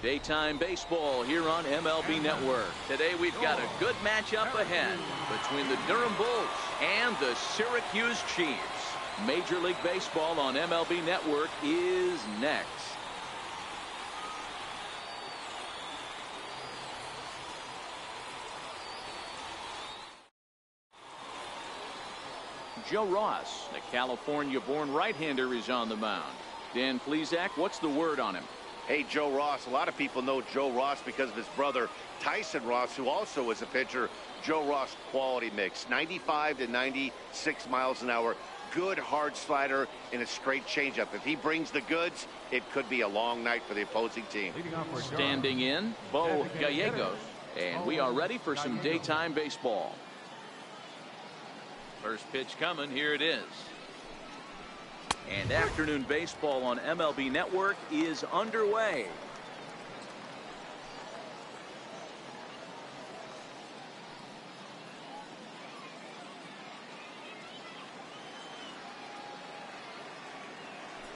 Daytime baseball here on MLB Network. Today we've got a good matchup ahead between the Durham Bulls and the Syracuse Chiefs. Major League Baseball on MLB Network is next. Joe Ross, the California-born right-hander, is on the mound. Dan Plesac, what's the word on him? Hey, Joe Ross. A lot of people know Joe Ross because of his brother Tyson Ross, who also is a pitcher. Joe Ross quality mix, 95 to 96 miles an hour. Good hard slider and a straight changeup. If he brings the goods, it could be a long night for the opposing team. Standing in, Bo Gallegos, and we are ready for some daytime baseball. First pitch coming, here it is. And afternoon baseball on MLB Network is underway.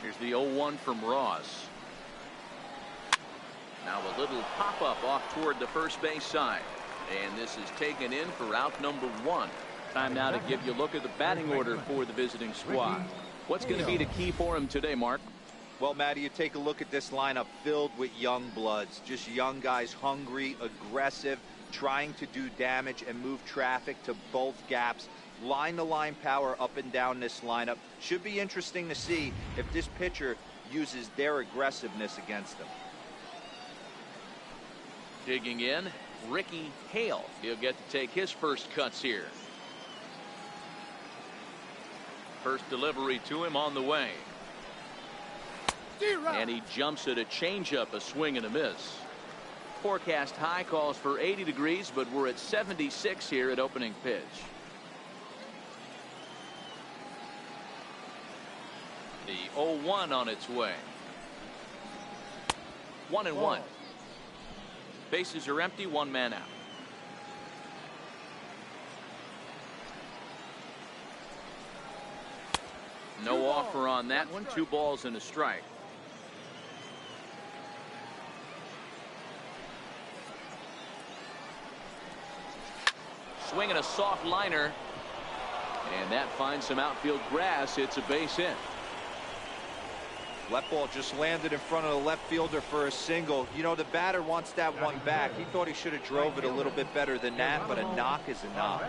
Here's the 0-1 from Ross. Now a little pop-up off toward the first base side. And this is taken in for out number 1. Time now to give you a look at the batting order for the visiting squad. What's going to be the key for him today, Mark? Well, Matty, you take a look at this lineup filled with young bloods. Just young guys, hungry, aggressive, trying to do damage and move traffic to both gaps. Line-to-line power up and down this lineup. Should be interesting to see if this pitcher uses their aggressiveness against them. Digging in, Ricky Hale. He'll get to take his first cuts here. First delivery to him on the way. And he jumps at a changeup, a swing and a miss. Forecast high calls for 80 degrees, but we're at 76 here at opening pitch. The 0-1 on its way. 1-1. Bases are empty, one man out. No offer on that one. 2 balls and a strike. Swinging a soft liner. And that finds some outfield grass. It's a base hit. That ball just landed in front of the left fielder for a single. You know, the batter wants that one back. He thought he should have drove it a little bit better than that, but a knock is a knock.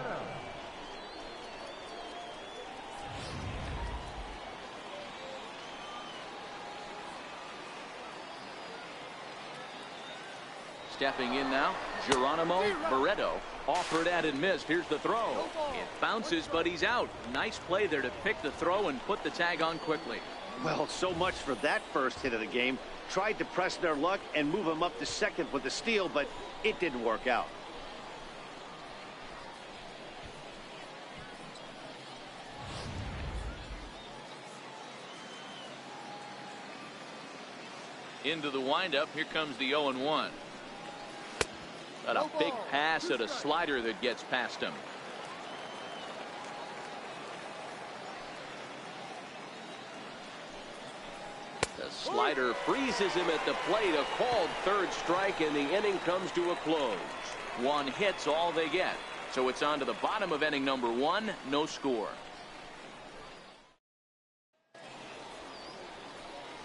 Stepping in now, Geronimo Barreto. Offered at and missed. Here's the throw. It bounces, but he's out. Nice play there to pick the throw and put the tag on quickly. Well, so much for that first hit of the game. Tried to press their luck and move him up to second with the steal, but it didn't work out. Into the windup. Here comes the 0-1. Got a big pass at a slider that gets past him. The slider freezes him at the plate. A called third strike, and the inning comes to a close. 1 hit's all they get. So it's on to the bottom of inning number 1. No score.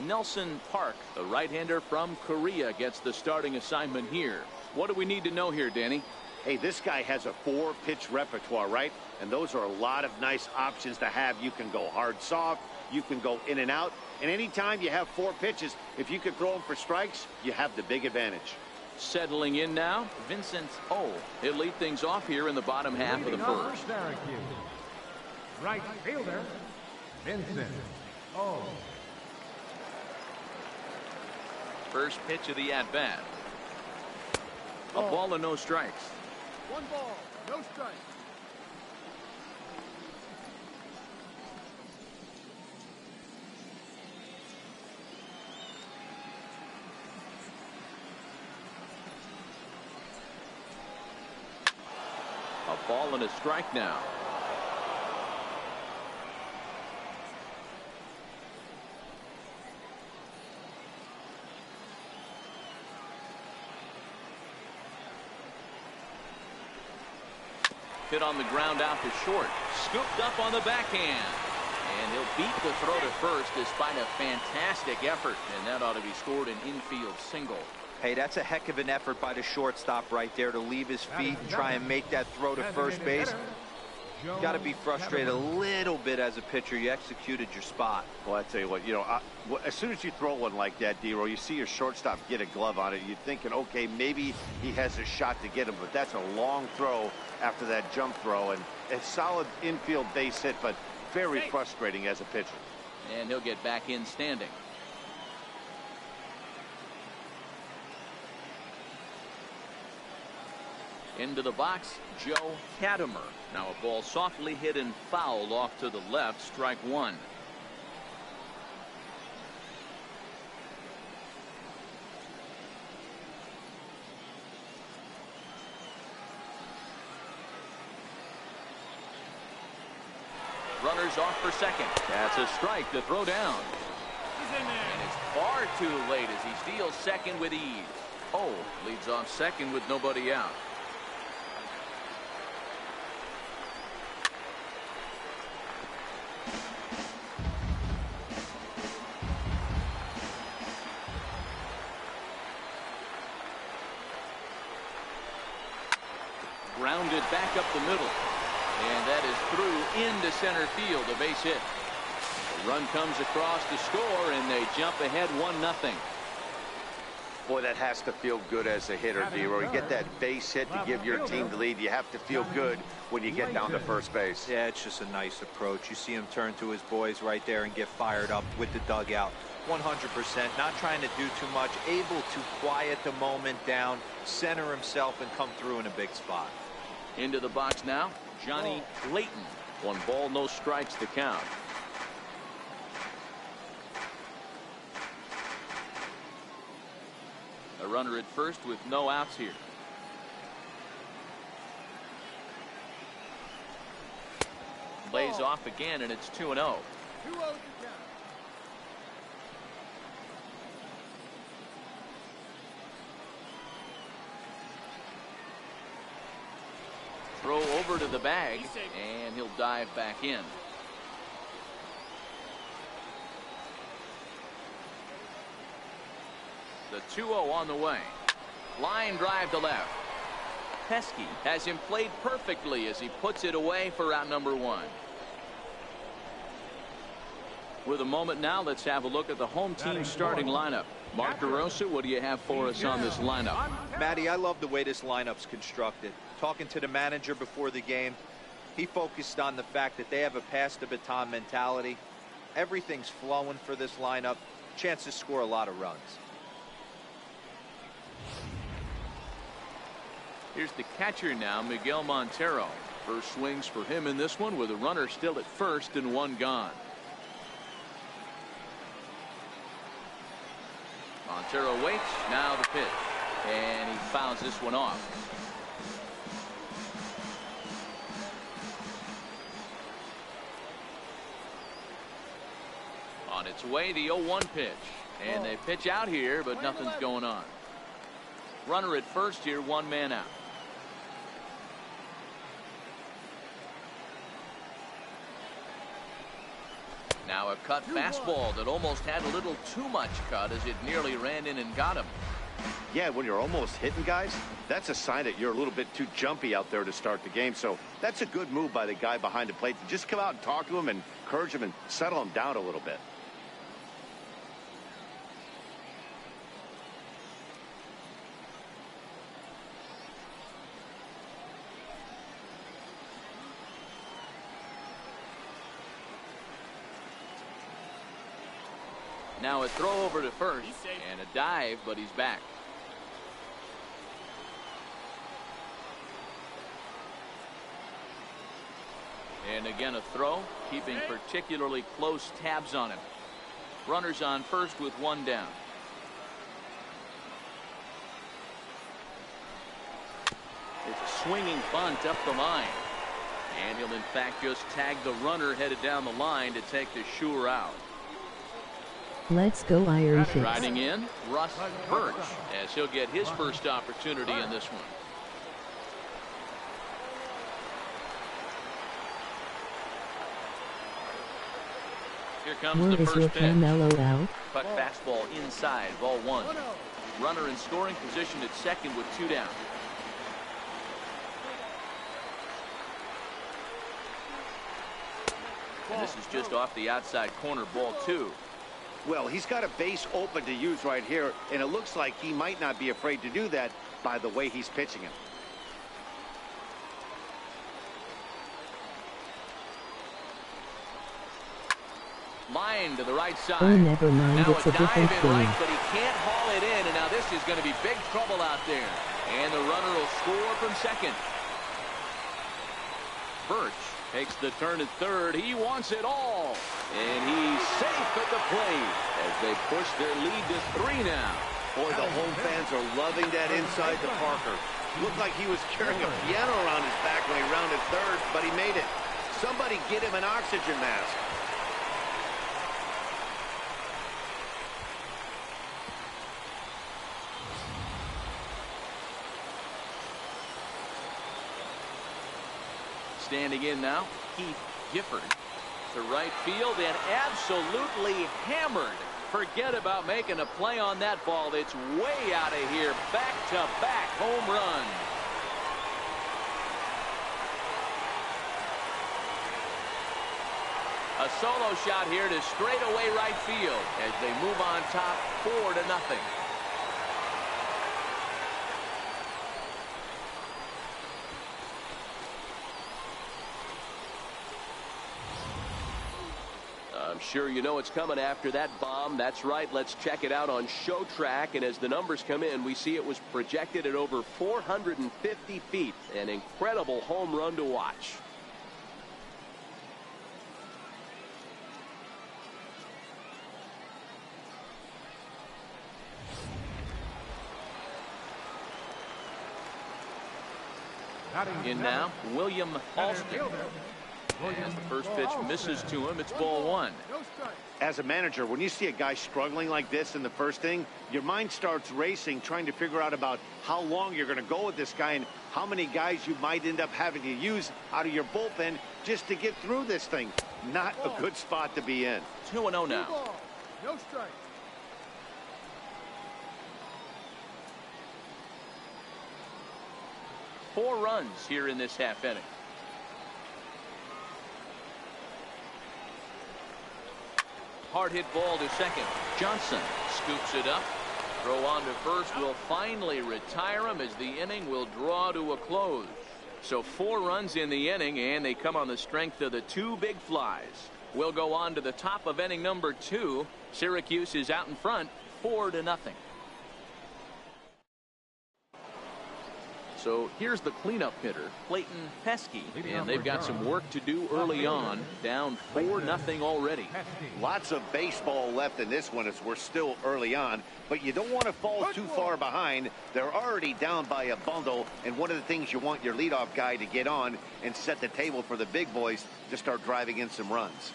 Nelson Park, the right-hander from Korea, gets the starting assignment here. What do we need to know here, Danny? Hey, this guy has a 4-pitch repertoire, right? And those are a lot of nice options to have. You can go hard, soft. You can go in and out. And anytime you have 4 pitches, if you can throw them for strikes, you have the big advantage. Settling in now, Vincent O. He'll lead things off here in the bottom half of the first. Syracuse, right fielder, Vincent O. First pitch of the at-bat. A ball and no strikes. 1 ball, no strikes. A ball and a strike now. hit on the ground out to short. Scooped up on the backhand. And he'll beat the throw to first despite a fantastic effort. And that ought to be scored an infield single. Hey, that's a heck of an effort by the shortstop right there to leave his feet and try and make that throw to first base. Got to be frustrated a little bit as a pitcher. You executed your spot. Well, I tell you what, as soon as you throw one like that, D-Roll, you see your shortstop get a glove on it. You're thinking, okay, maybe he has a shot to get him, but that's a long throw after that jump throw. And a solid infield base hit, but very frustrating as a pitcher. And he'll get back in standing. Into the box, Joe Katimer. Now a ball softly hit and fouled off to the left, strike one. Runners off for second. That's a strike to throw down. And it's far too late as he steals second with ease. Oh, leads off second with nobody out. Grounded back up the middle. And that is through into center field, a base hit. The run comes across to score, and they jump ahead 1-0. Boy, that has to feel good as a hitter, D-Roll. You get that base hit to give your team the lead. You have to feel good when you get down to first base. Yeah, it's just a nice approach. You see him turn to his boys right there and get fired up with the dugout. 100%, not trying to do too much, able to quiet the moment down, center himself, and come through in a big spot. Into the box now, Johnny Layton. 1 ball, no strikes to count. A runner at first with no outs here. Lays off again, and it's 2-0. 2-0 Throw over to the bag, and he'll dive back in. The 2-0 on the way. Line drive to left. Pesky has him played perfectly as he puts it away for out number 1. With a moment now, let's have a look at the home team starting lineup. Mark DeRosa, what do you have for us on this lineup? Matty, I love the way this lineup's constructed. Talking to the manager before the game, he focused on the fact that they have a pass the baton mentality. Everything's flowing for this lineup. Chance to score a lot of runs. Here's the catcher now, Miguel Montero. First swings for him in this one with a runner still at first and 1 gone. Montero waits, now the pitch, and he fouls this one off. On its way, the 0-1 pitch, and they pitch out here, but nothing's going on. Runner at first here, 1 man out. Now a cut fastball that almost had a little too much cut as it nearly ran in and got him. Yeah, when you're almost hitting guys, that's a sign that you're a little bit too jumpy out there to start the game. So that's a good move by the guy behind the plate to just come out and talk to him and encourage him and settle him down a little bit. Now a throw over to first and a dive, but he's back. And again a throw, keeping particularly close tabs on him. Runners on first with 1 down. It's a swinging bunt up the line. And he'll in fact just tag the runner headed down the line to take the sure out. Let's go Irish. Riding in, Russ Birch, as he'll get his first opportunity in this one. Here comes Where the is your first pitch. Carmelo out? Cut fastball inside, ball one. Runner in scoring position at second with 2 down. And this is just off the outside corner, ball 2. Well, he's got a base open to use right here, and it looks like he might not be afraid to do that by the way he's pitching him. Line to the right side. Oh, never mind, Now it's a different dive in game. right, but he can't haul it in, and now this is going to be big trouble out there. And the runner will score from second. Birch takes the turn at third. He wants it all. And he's safe at the plate as they push their lead to 3 now. Boy, the home fans are loving that inside to Parker. Looked like he was carrying a piano around his back when he rounded third, but he made it. Somebody get him an oxygen mask. Standing in now, Keith Gifford to right field and absolutely hammered. Forget about making a play on that ball. It's way out of here. Back-to-back home run. A solo shot here to straightaway right field as they move on top 4-0. I'm sure you know it's coming after that bomb. That's right. Let's check it out on Show Track. And as the numbers come in, we see it was projected at over 450 feet. An incredible home run to watch. In now, William Alston. And the first pitch misses to him. It's ball 1. As a manager, when you see a guy struggling like this in the first inning, your mind starts racing, trying to figure out about how long you're going to go with this guy and how many guys you might end up having to use out of your bullpen just to get through this thing. Not a good spot to be in. 2-0 now. No strike. Four runs here in this half inning. Hard hit ball to second. Johnson scoops it up. Throw on to first will finally retire him as the inning will draw to a close. So 4 runs in the inning, and they come on the strength of the 2 big flies. We'll go on to the top of inning number 2. Syracuse is out in front 4-0. So here's the cleanup hitter, Clayton Pesky, and they've got some work to do early on, down 4-0 already. Lots of baseball left in this one as we're still early on, but you don't want to fall too far behind. They're already down by a bundle, and one of the things you want your leadoff guy to get on and set the table for the big boys to start driving in some runs.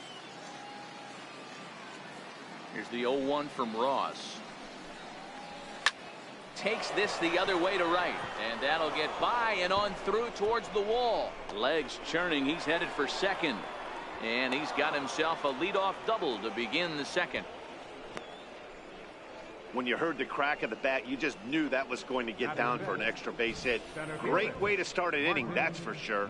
Here's the 0-1 from Ross. Takes this the other way to right, and that'll get by and on through towards the wall. Legs churning. He's headed for second, and he's got himself a leadoff double to begin the second. When you heard the crack of the bat, you just knew that was going to get down for an extra base hit. Great way to start an inning, that's for sure.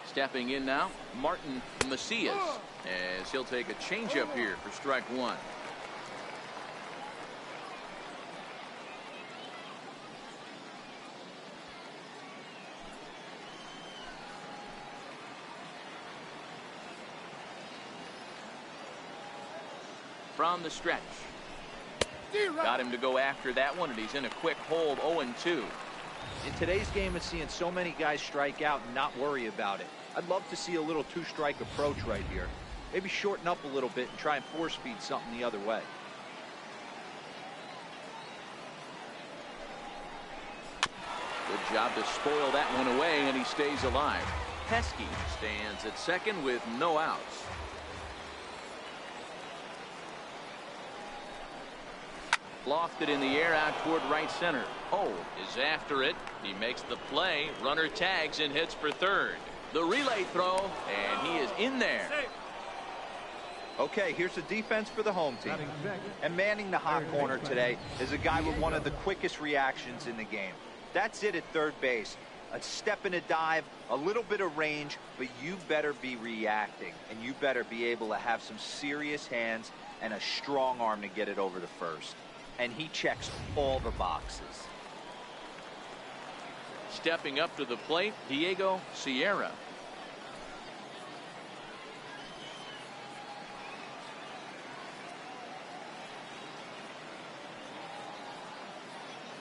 Stepping in now, Martin Macias, as he'll take a changeup here for strike 1. From the stretch. Got him to go after that one, and he's in a quick hold, 0-2. In today's game, it's seeing so many guys strike out and not worry about it. I'd love to see a little 2-strike approach right here. Maybe shorten up a little bit and try and force feed something the other way. Good job to spoil that one away, and he stays alive. Pesky stands at second with no outs. Lofted in the air out toward right center. Oh, is after it. He makes the play. Runner tags and hits for third. The relay throw, and he is in there. Okay, here's the defense for the home team. And manning the hot corner today is a guy with one of the quickest reactions in the game. That's it at third base. A step and a dive, a little bit of range, but you better be reacting, and you better be able to have some serious hands and a strong arm to get it over to first. And he checks all the boxes. Stepping up to the plate, Diego Sierra.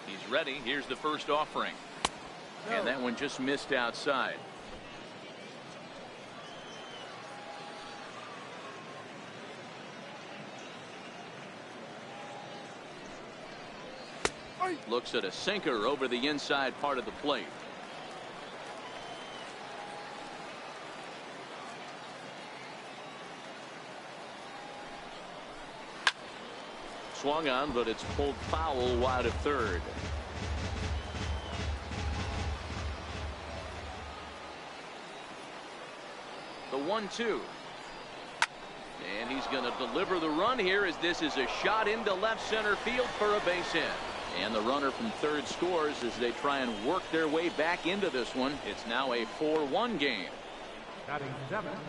He's ready. Here's the first offering. And that one just missed outside. Looks at a sinker over the inside part of the plate. Swung on, but it's pulled foul wide of third. The 1-2. And he's going to deliver the run here as this is a shot into left center field for a base hit. And the runner from third scores as they try and work their way back into this one. It's now a 4-1 game. Batting seventh,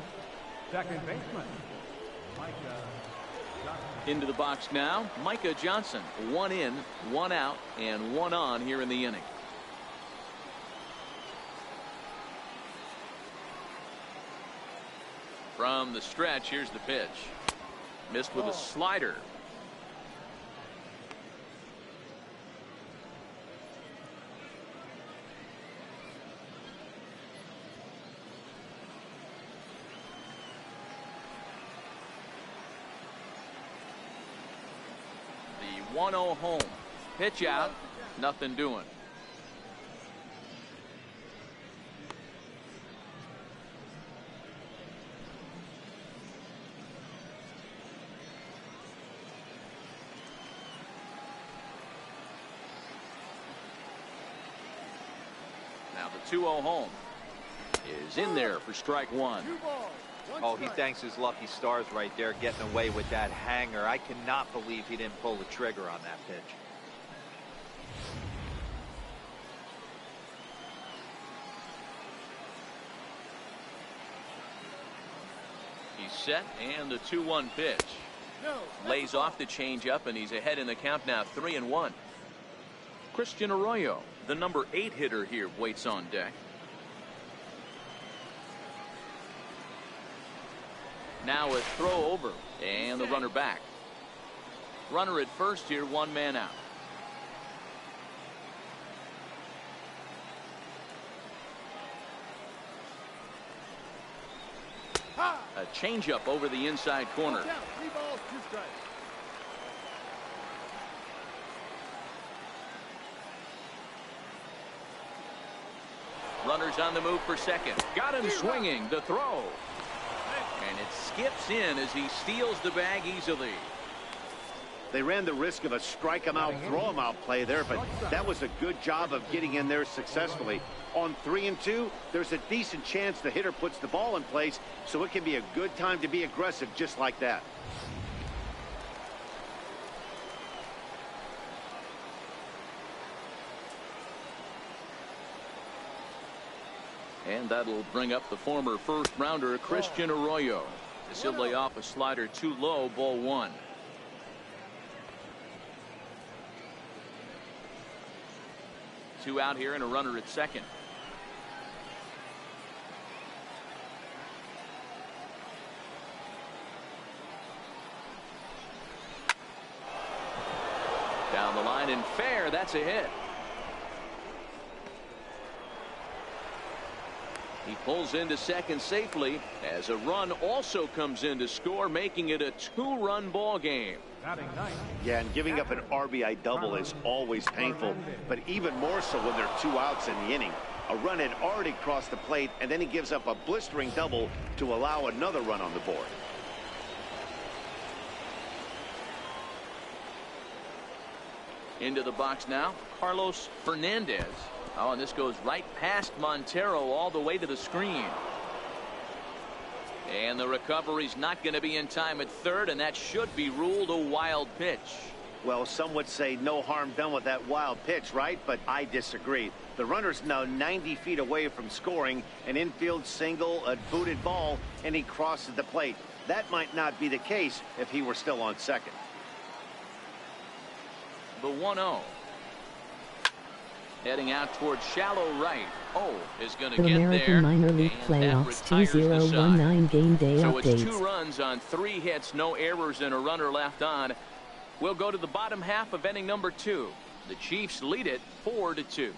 second baseman, Micah Johnson. Into the box now, Micah Johnson. 1 in, 1 out, and 1 on here in the inning. From the stretch, here's the pitch. Missed with a slider. The 1-0 home. Pitch out. Nothing doing. Now the 2-0 home is in there for strike one. Oh, he thanks his lucky stars right there getting away with that hanger. I cannot believe he didn't pull the trigger on that pitch. He's set, and the 2-1 pitch. Lays off the changeup, and he's ahead in the count now, 3-1. Christian Arroyo, the number 8 hitter here, waits on deck. Now a throw over, and the runner back. Runner at first here, 1 man out. A changeup over the inside corner. 3 balls, 2 strikes. Runners on the move for second. Got him swinging. The throw. And it skips in as he steals the bag easily. They ran the risk of a strike him out, throw him out play there, but that was a good job of getting in there successfully. On 3-2, there's a decent chance the hitter puts the ball in place, so it can be a good time to be aggressive just like that. And that'll bring up the former first rounder Christian Arroyo. This will lay off a slider too low, ball 1. Two out here and a runner at second. Down the line and fair. That's a hit. He pulls into second safely as a run also comes in to score, making it a 2-run ball game. Yeah, and giving up an RBI double is always painful, but even more so when there are 2 outs in the inning. A run had already crossed the plate, and then he gives up a blistering double to allow another run on the board. Into the box now, Carlos Fernandez. Oh, and this goes right past Montero all the way to the screen. And the recovery's not going to be in time at third, and that should be ruled a wild pitch. Well, some would say no harm done with that wild pitch, right? But I disagree. The runner's now 90 feet away from scoring an infield single, a booted ball, and he crosses the plate. That might not be the case if he were still on second. The 1-0. Heading out towards shallow right. Oh, is going to The get American there. Minor League And that Playoffs retires the 2019 game day So updates. it's 2 runs on 3 hits, no errors, and a runner left on. We'll go to the bottom half of inning number 2. The Chiefs lead it 4-2.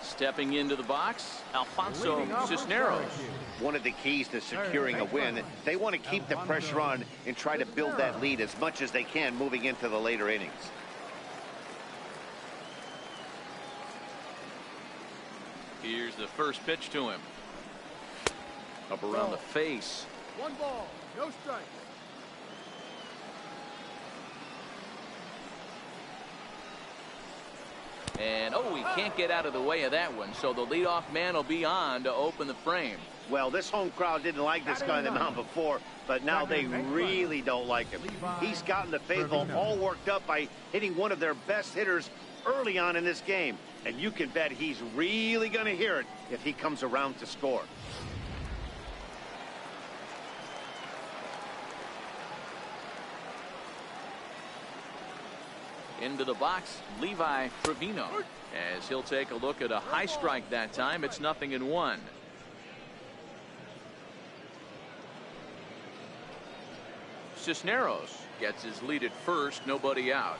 Stepping into the box, Alfonso Leading off for Cisneros. Syracuse. One of the keys to securing a win, they want to keep the pressure on and try to build that lead as much as they can moving into the later innings. Here's the first pitch to him. Up around the face. 1 ball, no strikes. And, oh, he can't get out of the way of that one. So the leadoff man will be on to open the frame. Well, this home crowd didn't like this guy on the mound before, but now they really don't like him. He's gotten the faithful all worked up by hitting one of their best hitters early on in this game. And you can bet he's really going to hear it if he comes around to score. Into the box, Levi Trevino. As he'll take a look at a high strike that time, it's 0-1. Cisneros gets his lead at first, nobody out.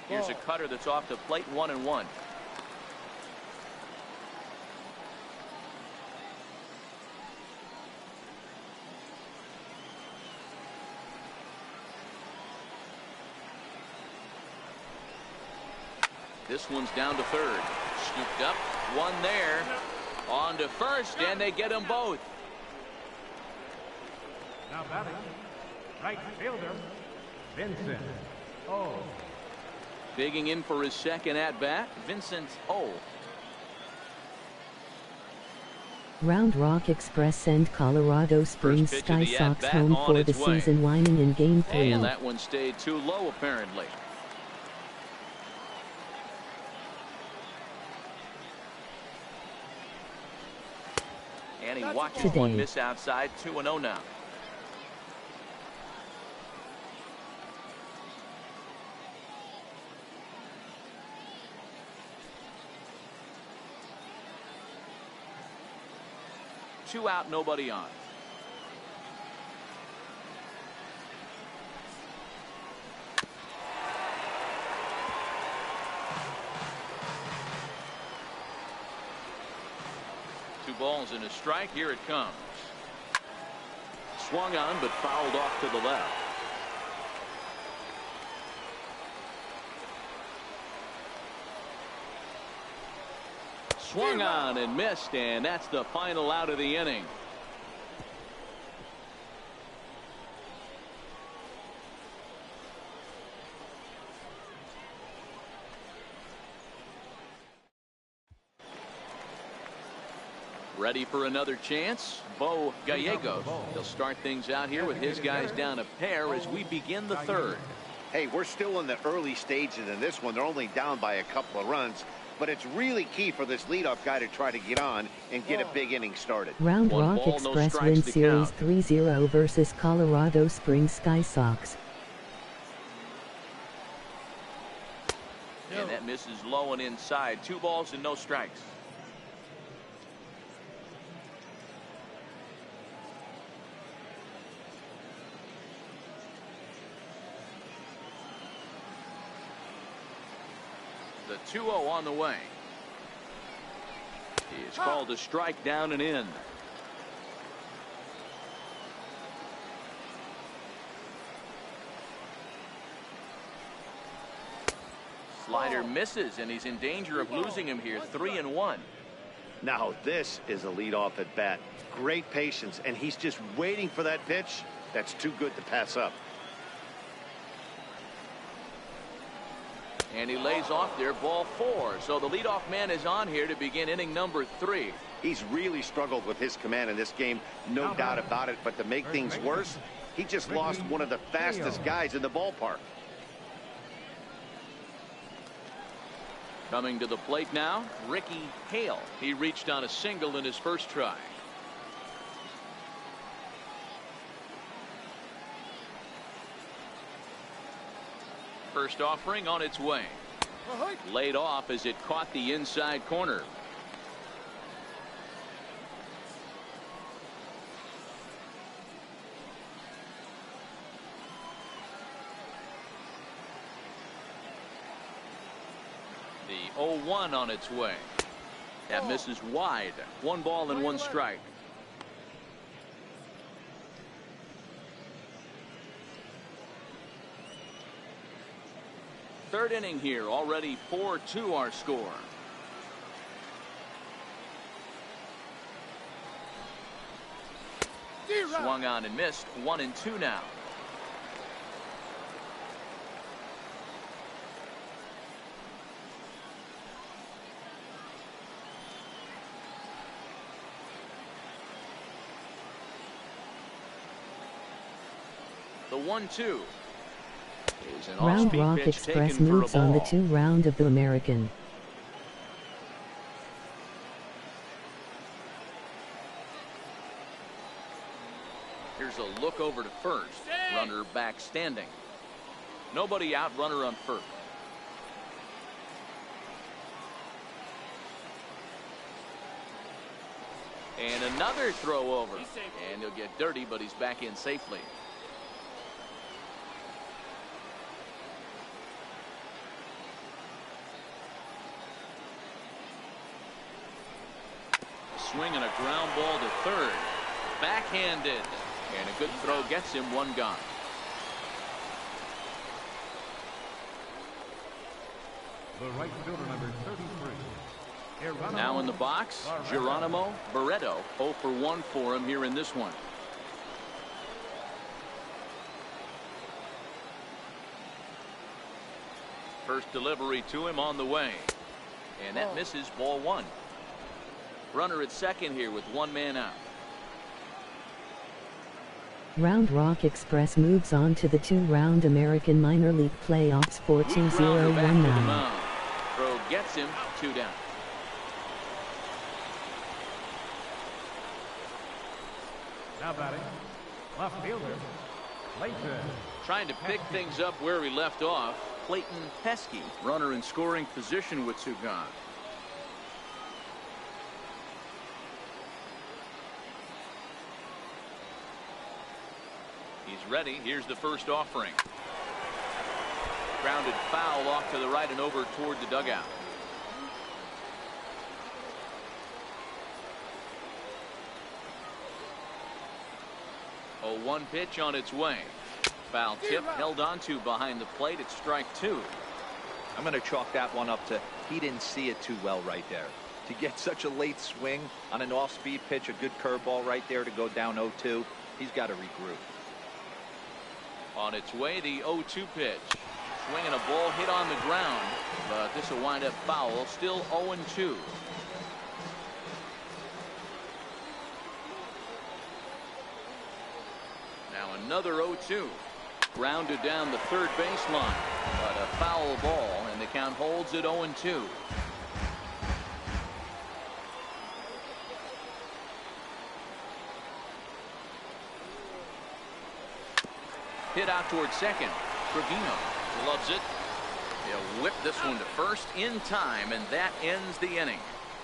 Here's a cutter that's off the plate, 1-1. This one's down to third. Scooped up, one there. On to first, and they get them both. Now batting, right fielder, Vincent. Oh. Digging in for his second at-bat, Vincent O. Round Rock Express and Colorado Springs pitch of Sky the Sox at-bat home on for its the way. season, whining in Game 3. And that one stayed too low, apparently. And he watches one miss outside, 2-0 now. Two out, nobody on. Two balls and a strike. Here it comes. Swung on, but fouled off to the left. Swung on and missed, and that's the final out of the inning. Ready for another chance, Bo Gallegos. He'll start things out here with his guys down a pair as we begin the third. Hey, we're still in the early stages in this one. They're only down by a couple of runs, but it's really key for this leadoff guy to try to get on and get a big inning started. Round One Rock ball, no Express strikes wins to Series count. 3-0 versus Colorado Springs Sky Sox. And that misses low and inside. 2 balls and no strikes. The 2-0 on the way. He is called a strike, down and in. Slider misses, and he's in danger of losing him here. 3-1. Now this is a leadoff at bat. Great patience, and he's just waiting for that pitch. That's too good to pass up. And he lays off there, ball 4. So the leadoff man is on here to begin inning number 3. He's really struggled with his command in this game, no doubt about it. But to make things worse, he just lost one of the fastest guys in the ballpark. Coming to the plate now, Ricky Hale. He reached on a single in his first try. First offering on its way. Laid off as it caught the inside corner. The 0-1 on its way. That misses wide. 1 ball and 1 strike. Third inning here, already 4-2 our score. Swung on and missed. 1-2 now. The 1-2. Round Rock Express moves on the 2 round of the American. Here's a look over to first. Runner back standing. Nobody out, runner on first. And another throw over. And he'll get dirty, but he's back in safely. Swing and a ground ball to third. Backhanded. And a good throw gets him 1 gone. The right fielder, number 33. Now in the box, Geronimo Barreto. 0 for 1 for him here in this one. First delivery to him on the way. And that misses, ball 1. Runner at second here with 1 man out. Round Rock Express moves on to the 2 round American minor league playoffs for 2019. Throw gets him, 2 down. Now batting, left fielder, Clayton. Trying to pick things up where he left off. Clayton Pesky, runner in scoring position with 2 gone. He's ready. Here's the first offering. Grounded foul off to the right and over toward the dugout. A 1 pitch on its way. Foul tip held onto behind the plate. It's strike 2. I'm going to chalk that one up to he didn't see it too well right there. To get such a late swing on an off-speed pitch, a good curveball right there to go down 0-2. He's got to regroup. On its way, the 0-2 pitch. Swinging a ball hit on the ground, but this will wind up foul. Still 0-2. Now another 0-2. Grounded down the third baseline, but a foul ball, and the count holds at 0-2. Hit out towards second. Trevino loves it. He'll whip this one to first in time, and that ends the inning.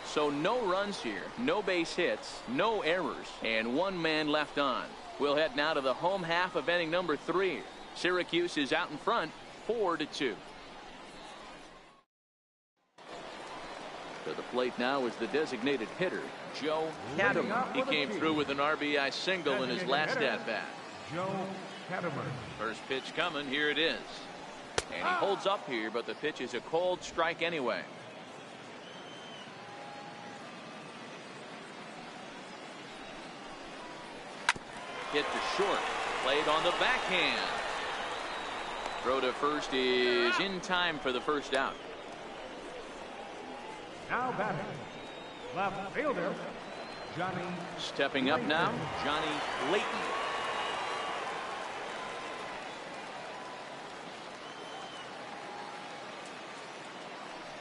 So no runs here, no base hits, no errors, and 1 man left on. We'll head now to the home half of inning number 3. Syracuse is out in front, 4-2. To the plate now is the designated hitter, Joe Catamar. He came through with an RBI single in his last at-bat. Joe Catamar. First pitch coming. Here it is. And he holds up here, but the pitch is a cold strike anyway. hit to short. Played on the backhand. Throw to first is in time for the first out. Now batting, left fielder, Johnny. Stepping up now, Johnny Layton.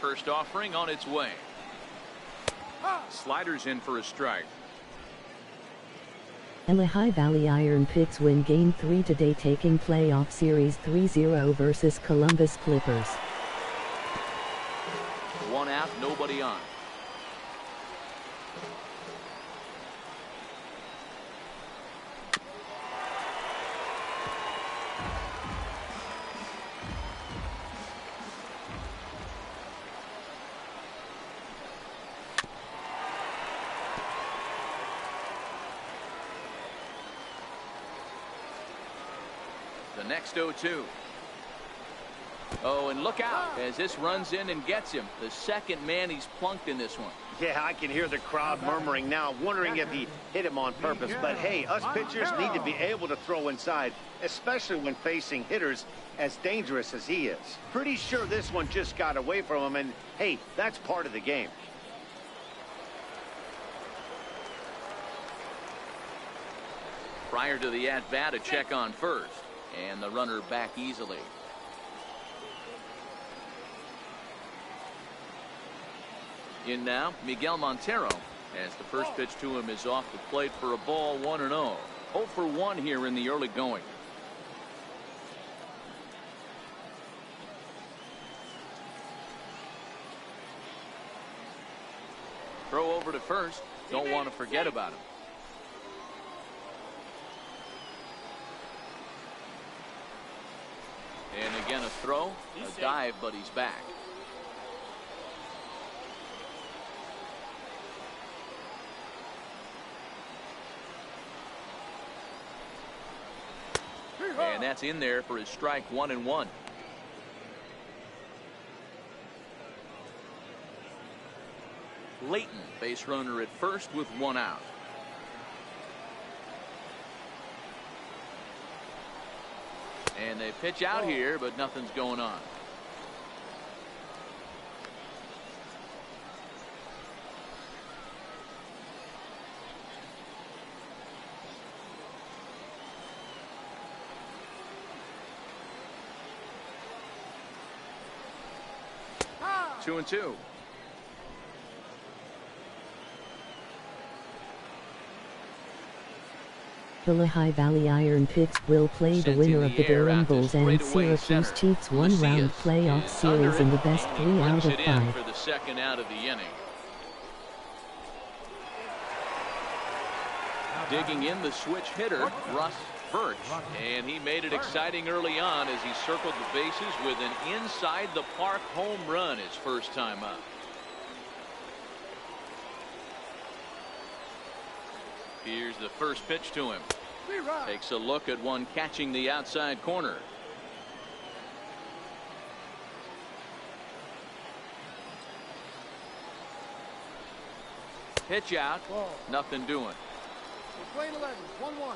First offering on its way. Sliders in for a strike. Lehigh Valley Iron Pits win Game 3 today, taking playoff series 3-0 versus Columbus Clippers. One out, nobody on. The next 0-2. Oh, and look out as this runs in and gets him. The second man he's plunked in this one. Yeah, I can hear the crowd murmuring now, wondering if he hit him on purpose. But hey, us pitchers need to be able to throw inside, especially when facing hitters as dangerous as he is. Pretty sure this one just got away from him, and hey, that's part of the game. Prior to the at-bat, a check on first. And the runner back easily. In now, Miguel Montero, as the first pitch to him is off the plate for a ball, 1-0. 0 for 1 here in the early going. Throw over to first. Don't want to forget about him. And again a throw, a dive, but he's back. And that's in there for his strike, 1-1. Layton, base runner at first with 1 out. And they pitch out here, but nothing's going on. Ah. 2-2. The Lehigh Valley Iron Pits will play the winner of the Durham Bulls and Syracuse Chiefs one-round playoff series in the best 3 out of 5. For the second out of the inning. Digging in the switch hitter, Russ Birch, and he made it exciting early on as he circled the bases with an inside the park home run his first time up. Here's the first pitch to him. Takes a look at one catching the outside corner. Pitch out. Nothing doing. We're playing 11, 1-1.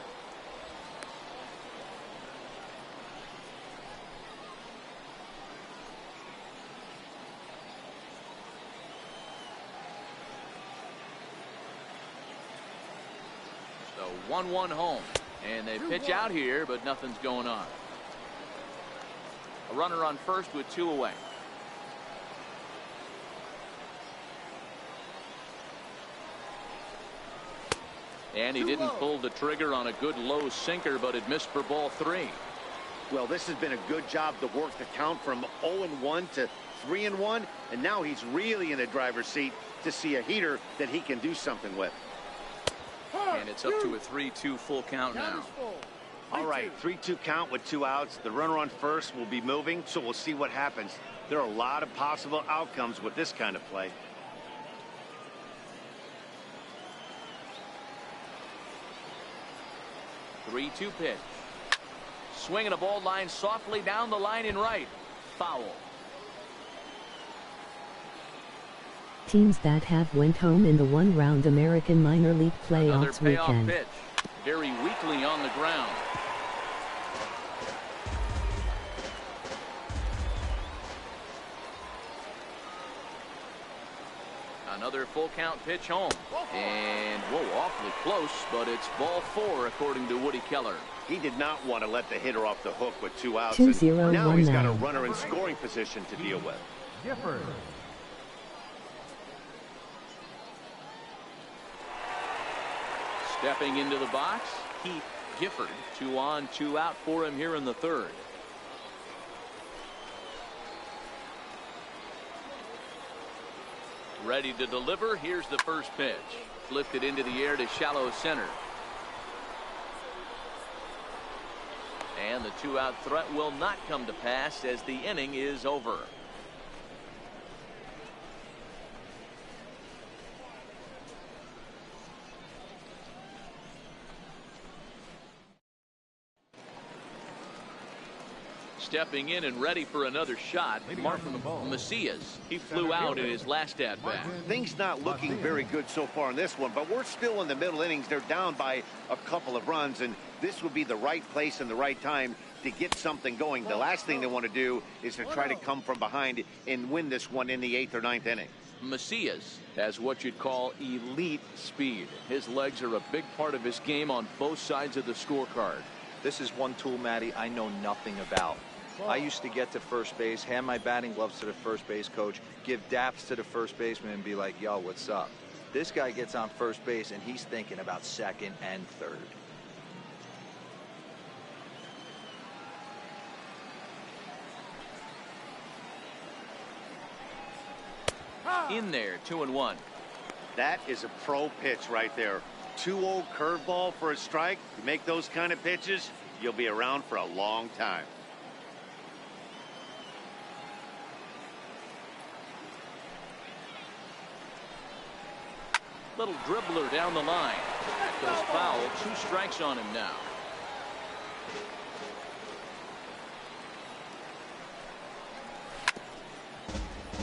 So 1-1 home. And they pitch out here, but nothing's going on. A runner on first with 2 away. And he didn't pull the trigger on a good low sinker, but it missed for ball 3. Well, this has been a good job to work the count from 0-1 to 3-1, and now he's really in the driver's seat to see a heater that he can do something with. And it's up to a 3-2 full count now. All right, 3-2 count with 2 outs. The runner on first will be moving, so we'll see what happens. There are a lot of possible outcomes with this kind of play. Three-two pitch. Swinging a ball line softly down the line in right. Foul. Teams that have went home in the one-round American minor league playoffs Another payoff weekend. pitch. very weakly on the ground. Another full count pitch home. And, whoa, awfully close, but it's ball 4 according to Woody Keller. He did not want to let the hitter off the hook with 2 outs. 2-0, now he's got a 1-9. runner in scoring position to deal with. Gifford. Stepping into the box, Keith Gifford. 2 on, 2 out for him here in the 3rd. Ready to deliver. Here's the first pitch. Lifted into the air to shallow center. And the 2-out threat will not come to pass as the inning is over. Stepping in and ready for another shot, Martin Macias. He flew out in his last at-bat. Things not looking very good so far in this one, but we're still in the middle innings. They're down by a couple of runs, and this would be the right place and the right time to get something going. The last thing they want to do is to try to come from behind and win this one in the 8th or 9th inning. Macias has what you'd call elite speed. His legs are a big part of his game on both sides of the scorecard. This is one tool, Matty, I know nothing about. I used to get to first base, hand my batting gloves to the first base coach, give daps to the first baseman and be like, yo, what's up? This guy gets on first base and he's thinking about second and third. In there, 2-1. That is a pro pitch right there. 2-0 curveball for a strike. You make those kind of pitches, you'll be around for a long time. Little dribbler down the line. That goes foul. 2 strikes on him now.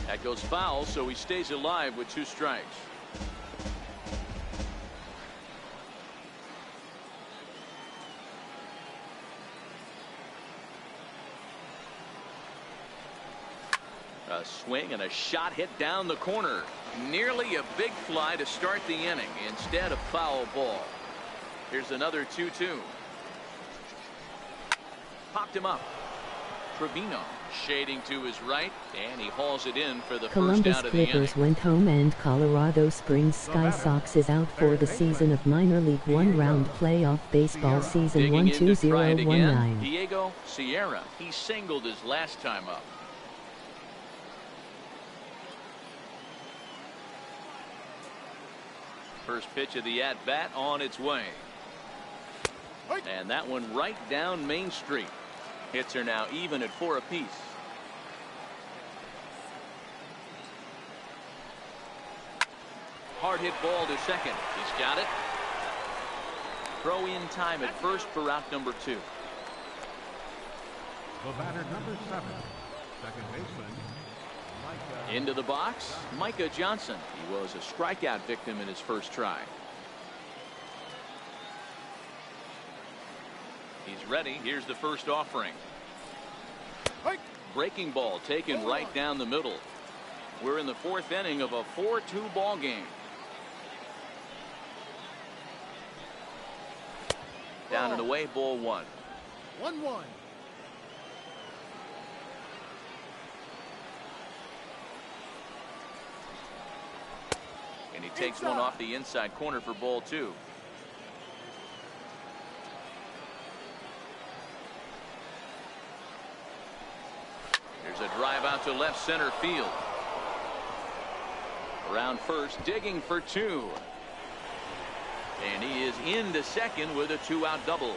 That goes foul, so he stays alive with 2 strikes. A swing and a shot hit down the corner. Nearly a big fly to start the inning. Instead, a foul ball. Here's another 2-2. Popped him up. Trevino shading to his right, and he hauls it in for the Columbus first out of the inning. Clippers went home and Colorado Springs Sky Sox is out for the season of minor league 1-round playoff baseball season Digging in to try it again, 1-2-0-1-9. Diego Sierra. He singled his last time up. First pitch of the at-bat on its way. And that one right down Main Street. Hits are now even at 4 apiece. Hard hit ball to second. He's got it. Throw in time at first for route number 2. The batter, number 7, second baseman, Micah. Into the box, Micah Johnson. He was a strikeout victim in his first try. He's ready. Here's the first offering. Breaking ball taken right down the middle. We're in the 4th inning of a 4-2 ball game. Down and away, ball 1. 1-1. And he takes one off the inside corner for ball 2. There's a drive out to left center field. Around first, digging for 2. And he is into second with a 2-out double.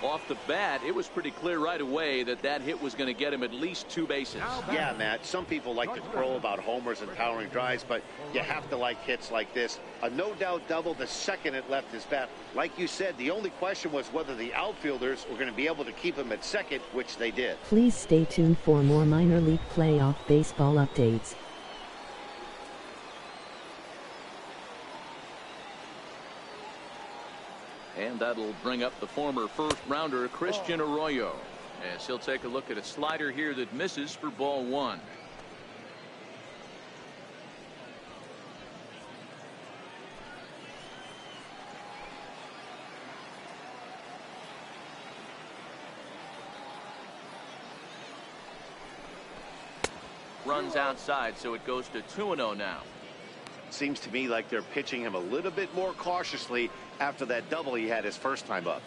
Off the bat, it was pretty clear right away that that hit was going to get him at least 2 bases. Yeah, Matt, some people like to crow about homers and powering drives, but you have to like hits like this. A no-doubt double the second it left his bat. Like you said, the only question was whether the outfielders were going to be able to keep him at second, which they did. Please stay tuned for more minor league playoff baseball updates. And that'll bring up the former first-rounder Christian Arroyo, as he'll take a look at a slider here that misses for ball one. Runs outside, so it goes to 2-0 now. Seems to me like they're pitching him a little bit more cautiously after that double he had his first time up.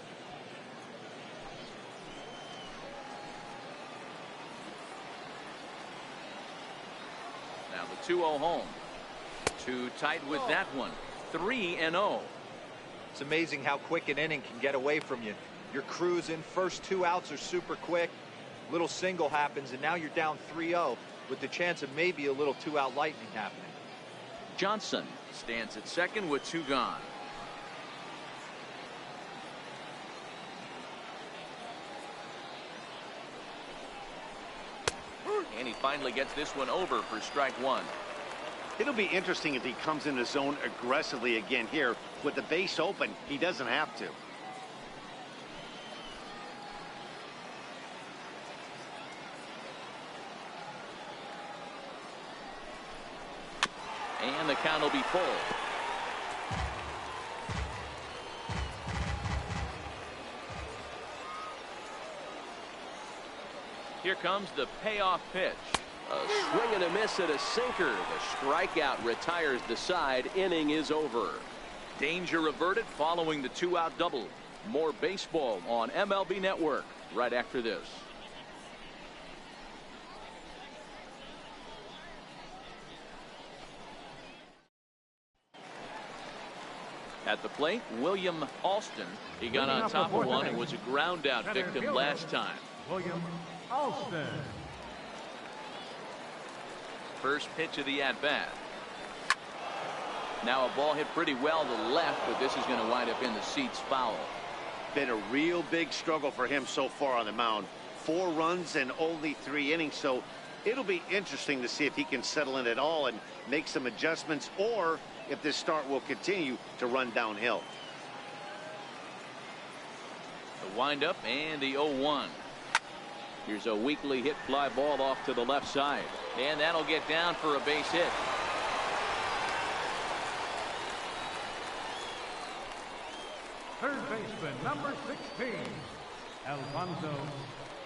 Now the 2-0 home. Too tight with that one. 3-0. It's amazing how quick an inning can get away from you. You're cruising. First 2 outs are super quick. Little single happens, and now you're down 3-0 with the chance of maybe a little 2-out lightning happening. Johnson stands at second with 2 gone. And he finally gets this one over for strike one. It'll be interesting if he comes in the zone aggressively again here. With the base open, he doesn't have to. And the count will be full. Here comes the payoff pitch. A swing and a miss at a sinker. The strikeout retires the side. Inning is over. Danger averted following the 2-out double. More baseball on MLB Network right after this. At the plate, William Alston. He got on top of one and was a ground out victim last time. William Alston. First pitch of the at-bat. Now a ball hit pretty well to the left, but this is going to wind up in the seats foul. Been a real big struggle for him so far on the mound. 4 runs and only 3 innings, so it'll be interesting to see if he can settle in at all and make some adjustments, or if this start will continue to run downhill. The windup and the 0-1. Here's a weakly hit fly ball off to the left side, and that'll get down for a base hit. Third baseman, number 16, Alfonso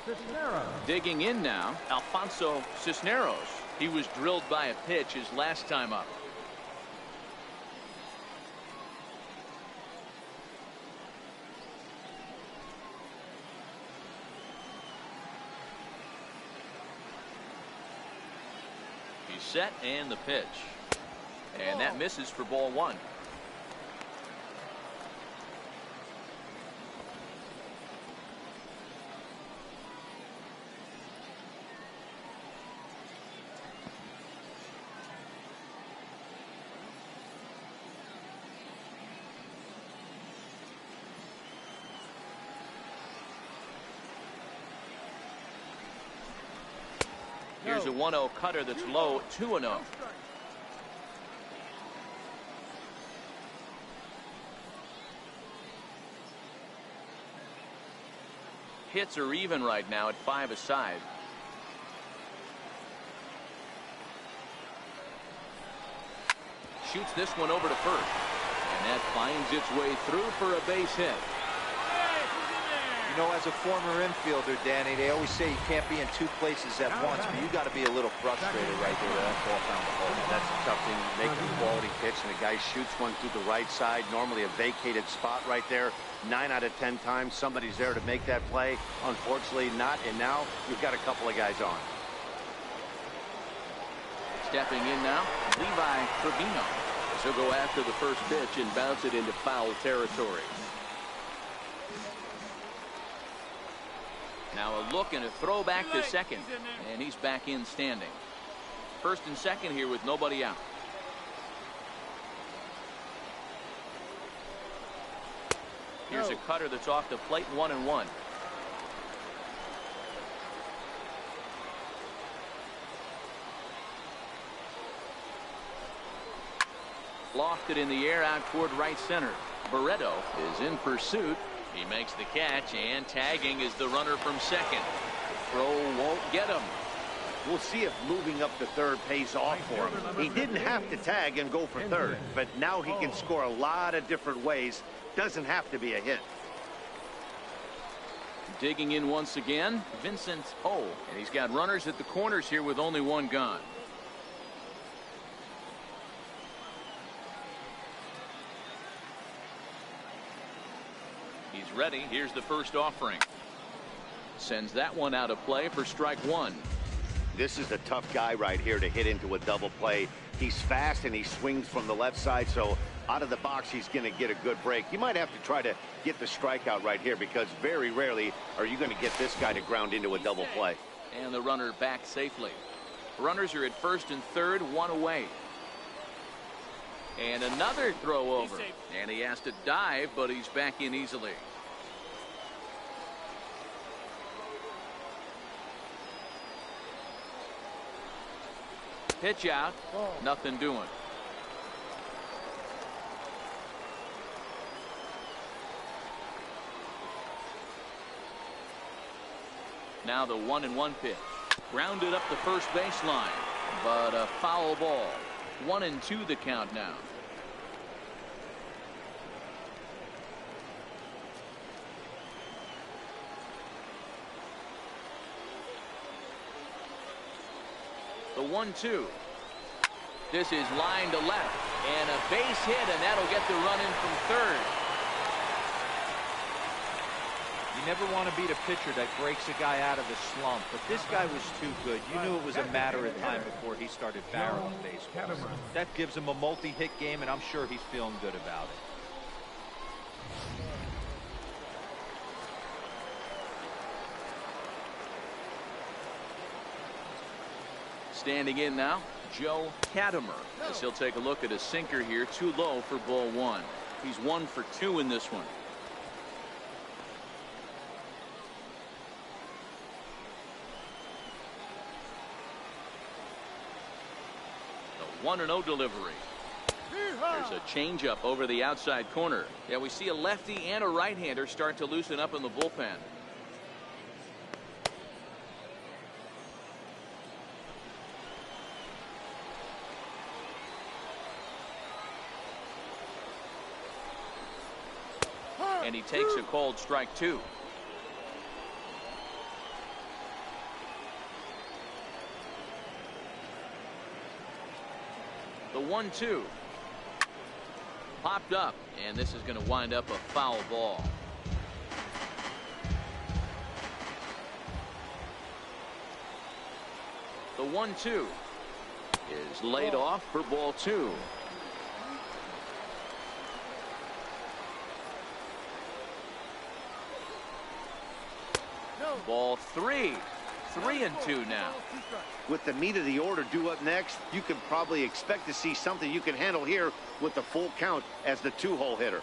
Cisneros. Digging in now, Alfonso Cisneros. He was drilled by a pitch his last time up. He's set, and the pitch. And that misses for ball one. Here's a 1-0 cutter that's low, 2-0. Hits are even right now at 5 aside. Shoots this one over to first. And that finds its way through for a base hit. You know, as a former infielder, Danny, they always say you can't be in 2 places at once, but you got to be a little frustrated right there with that ball found the hole. That's a tough thing. Make a quality pitch, and the guy shoots one through the right side, normally a vacated spot right there. 9 out of 10 times, somebody's there to make that play. Unfortunately, not, and now you've got a couple of guys on. Stepping in now, Levi Trevino. So go after the first pitch and bounce it into foul territory. Now a look and a throw back to second, and he's back in standing. First and second here with nobody out. Here's a cutter that's off the plate, 1-1. Lofted in the air out toward right center. Barreto is in pursuit. He makes the catch, and tagging is the runner from second. The throw won't get him. We'll see if moving up to third pays off for him. He didn't have to tag and go for third, but now he can score a lot of different ways. Doesn't have to be a hit. Digging in once again, Vincent O. And he's got runners at the corners here with only one gone. He's ready. Here's the first offering. Sends that one out of play for strike one. This is a tough guy right here to hit into a double play. He's fast and he swings from the left side, so out of the box he's going to get a good break. You might have to try to get the strikeout right here, because very rarely are you going to get this guy to ground into a double play. And the runner back safely. Runners are at first and third, one away. And another throw over. And he has to dive, but he's back in easily. Pitch out. Nothing doing. Now the 1-1 pitch. Grounded up the first baseline, but a foul ball. 1-2 the count now. The 1-2. This is line to left, and a base hit, and that'll get the run in from third. You never want to beat a pitcher that breaks a guy out of the slump, but this guy was too good. You knew it was a matter of time before he started barreling baseballs. That gives him a multi-hit game, and I'm sure he's feeling good about it. Standing in now, Joe Katimer, as he'll take a look at a sinker here, too low for ball one. He's 1 for 2 in this one. The 1-0 delivery. There's a changeup over the outside corner. Yeah, we see a lefty and a right-hander start to loosen up in the bullpen. And he takes a called strike two. The 1-2. Popped up, and this is going to wind up a foul ball. The 1-2 is laid off for ball two. Ball three. 3-2 now. With the meat of the order due up next, you can probably expect to see something you can handle here with the full count as the 2-hole hitter.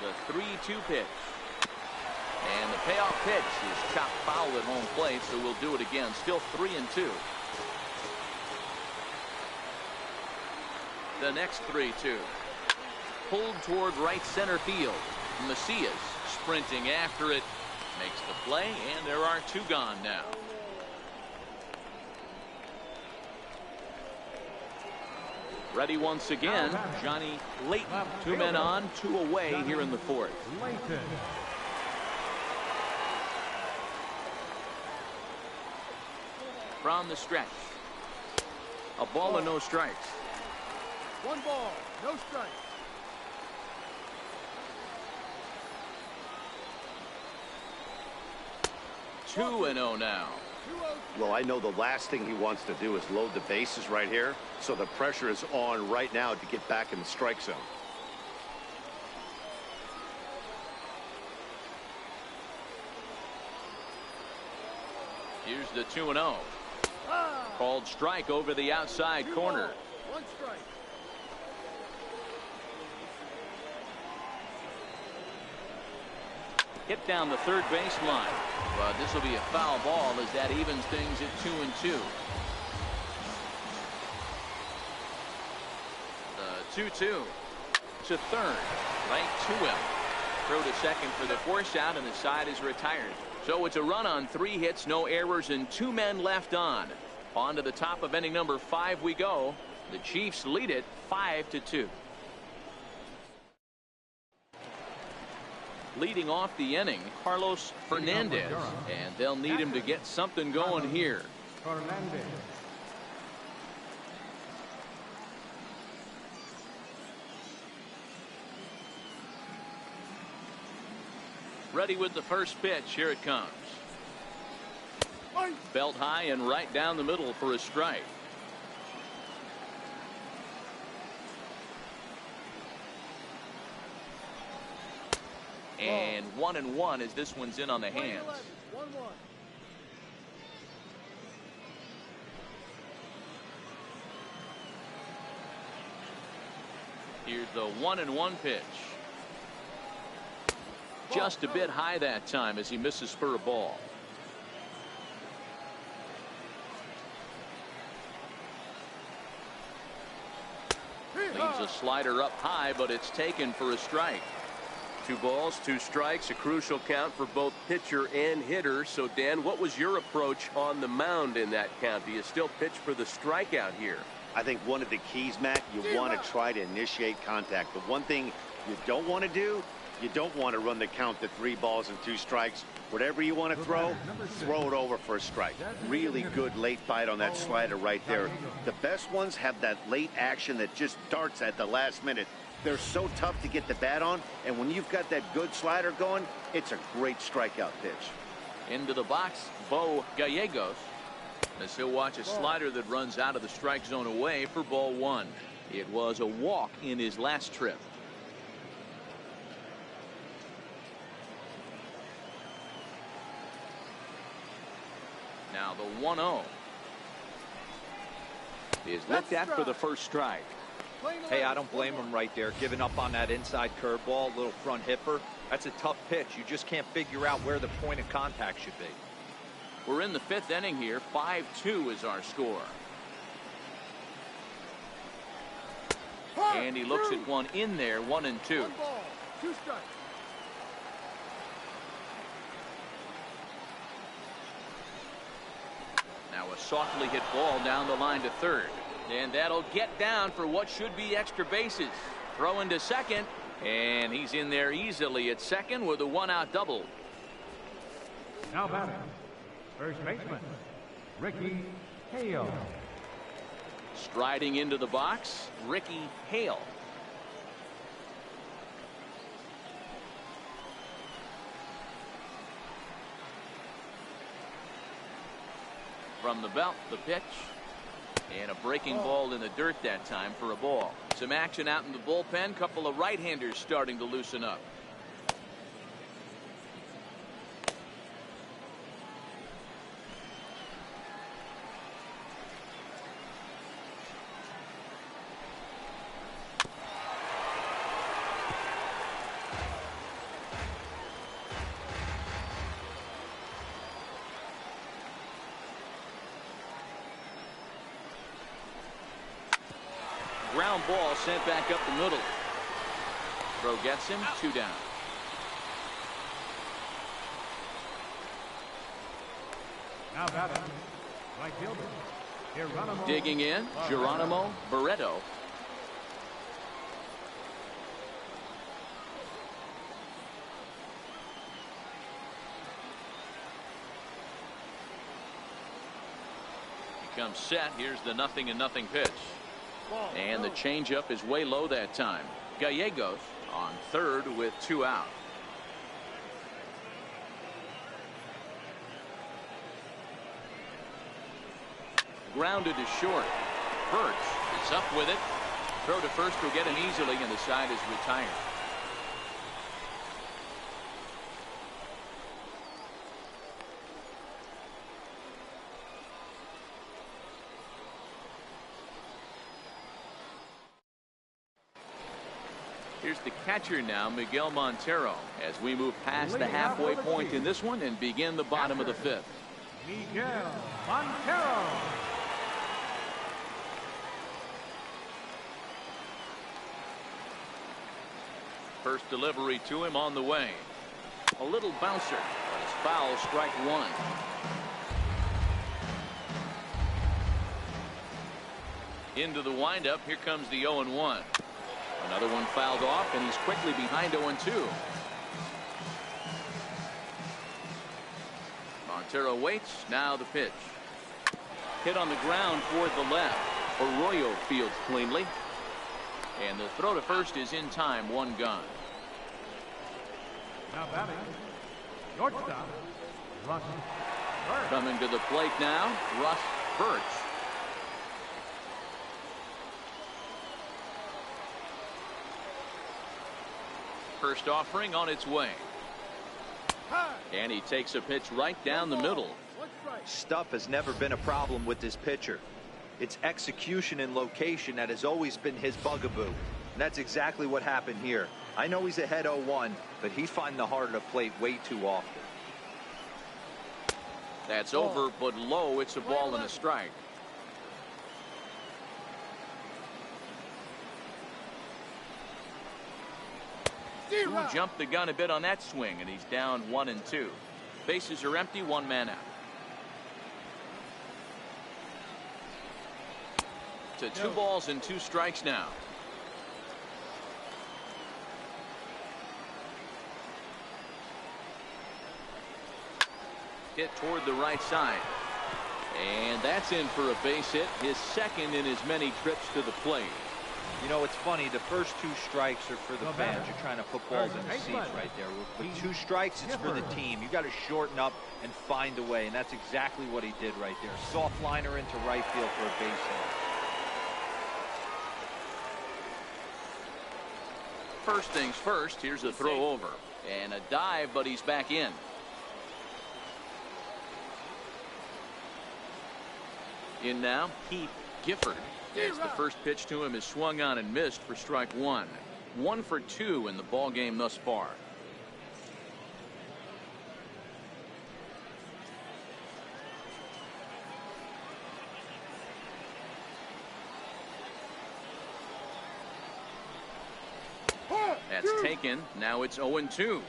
The 3-2 pitch. And the payoff pitch is chopped foul at home plate, so we'll do it again. Still 3-2. The next 3-2. Pulled toward right center field. Macias sprinting after it. Makes the play, and there are two gone now. Ready once again, Johnny Layton. 2 men on, 2 away here in the fourth. From the stretch. A ball and no strikes. 1 ball, no strikes. 2-0 now. Well, I know the last thing he wants to do is load the bases right here, so the pressure is on right now to get back in the strike zone. Here's the 2-0. Called strike over the outside corner. 1 strike. Hit down the third baseline, but this will be a foul ball as that evens things at 2-2. 2-2. To third. Right to him. Throw to second for the force out, and the side is retired. So it's a run on 3 hits, no errors, and 2 men left on. On to the top of inning number 5 we go. The Chiefs lead it 5-2. Leading off the inning, Carlos Fernandez, and they'll need him to get something going here. Fernandez. Ready with the first pitch. Here it comes. Belt high and right down the middle for a strike. And 1-1 as this one's in on the hands. 1-1. Here's the 1-1 pitch. Just a bit high that time as he misses for a ball. Leaves a slider up high, but it's taken for a strike. 2 balls, 2 strikes, a crucial count for both pitcher and hitter. So, Dan, what was your approach on the mound in that count? Do you still pitch for the strikeout here? I think one of the keys, Matt, you want to try to initiate contact. The one thing you don't want to do, you don't want to run the count to 3 balls and 2 strikes. Whatever you want to throw it over for a strike. Really good late bite on that slider right there. The best ones have that late action that just darts at the last minute. They're so tough to get the bat on, and when you've got that good slider going, it's a great strikeout pitch. Into the box, Bo Gallegos, as he'll watch a slider that runs out of the strike zone away for ball 1. It was a walk in his last trip. Now the 1-0 is looked at for the first strike. Hey, I don't blame him right there, giving up on that inside curveball, little front hipper. That's a tough pitch. You just can't figure out where the point of contact should be. We're in the 5th inning here. 5-2 is our score. And he looks at one in there. 1-2. 1 ball, 2 strikes. Now a softly hit ball down the line to third. And that'll get down for what should be extra bases. Throw into second, and he's in there easily at second with a 1-out double. Now batting, first baseman, Ricky Hale. Striding into the box, Ricky Hale. From the belt, the pitch. And a breaking ball in the dirt that time for a ball. Some action out in the bullpen. Couple of right-handers starting to loosen up. Ground ball sent back up the middle. Throw gets him. 2 down. Now batting, right fielder, Geronimo. Digging in, Geronimo Barreto. He comes set. Here's the 0-0 pitch. And the changeup is way low that time. Gallegos on third with 2 out. Grounded to short. Birch is up with it. Throw to first will get him easily, and the side is retired. Here's the catcher now, Miguel Montero, as we move past the halfway point in this one and begin the bottom of the 5th. Miguel Montero. First delivery to him on the way. A little bouncer. But it's foul, strike one. Into the windup. Here comes the 0-1. Another one fouled off, and he's quickly behind 0-2. Montero waits. Now the pitch. Hit on the ground toward the left. Arroyo fields cleanly. And the throw to first is in time. One gone. Now batting, shortstop, Russ Birch. Coming to the plate now, Russ Birch. First offering on its way. And he takes a pitch right down the middle. Stuff has never been a problem with this pitcher. It's execution and location that has always been his bugaboo. And that's exactly what happened here. I know he's ahead 0-1, but he's finding the heart of the plate way too often. That's over, but low. It's a ball and a strike. Who jumped the gun a bit on that swing, and he's down 1-2. Bases are empty, one man out. To 2 balls and 2 strikes now. Hit toward the right side. And that's in for a base hit, his second in as many trips to the plate. You know, it's funny, the first 2 strikes are for the fans. You're trying to put balls in the seats right there. With 2 strikes, it's for the team. You got to shorten up and find a way, and that's exactly what he did right there. Soft liner into right field for a base hit. First things first, here's a throw over. And a dive, but he's back in. In now, Heath Gifford. As the first pitch to him is swung on and missed for strike one. 1 for 2 in the ball game thus far. That's taken. Now it's 0-2.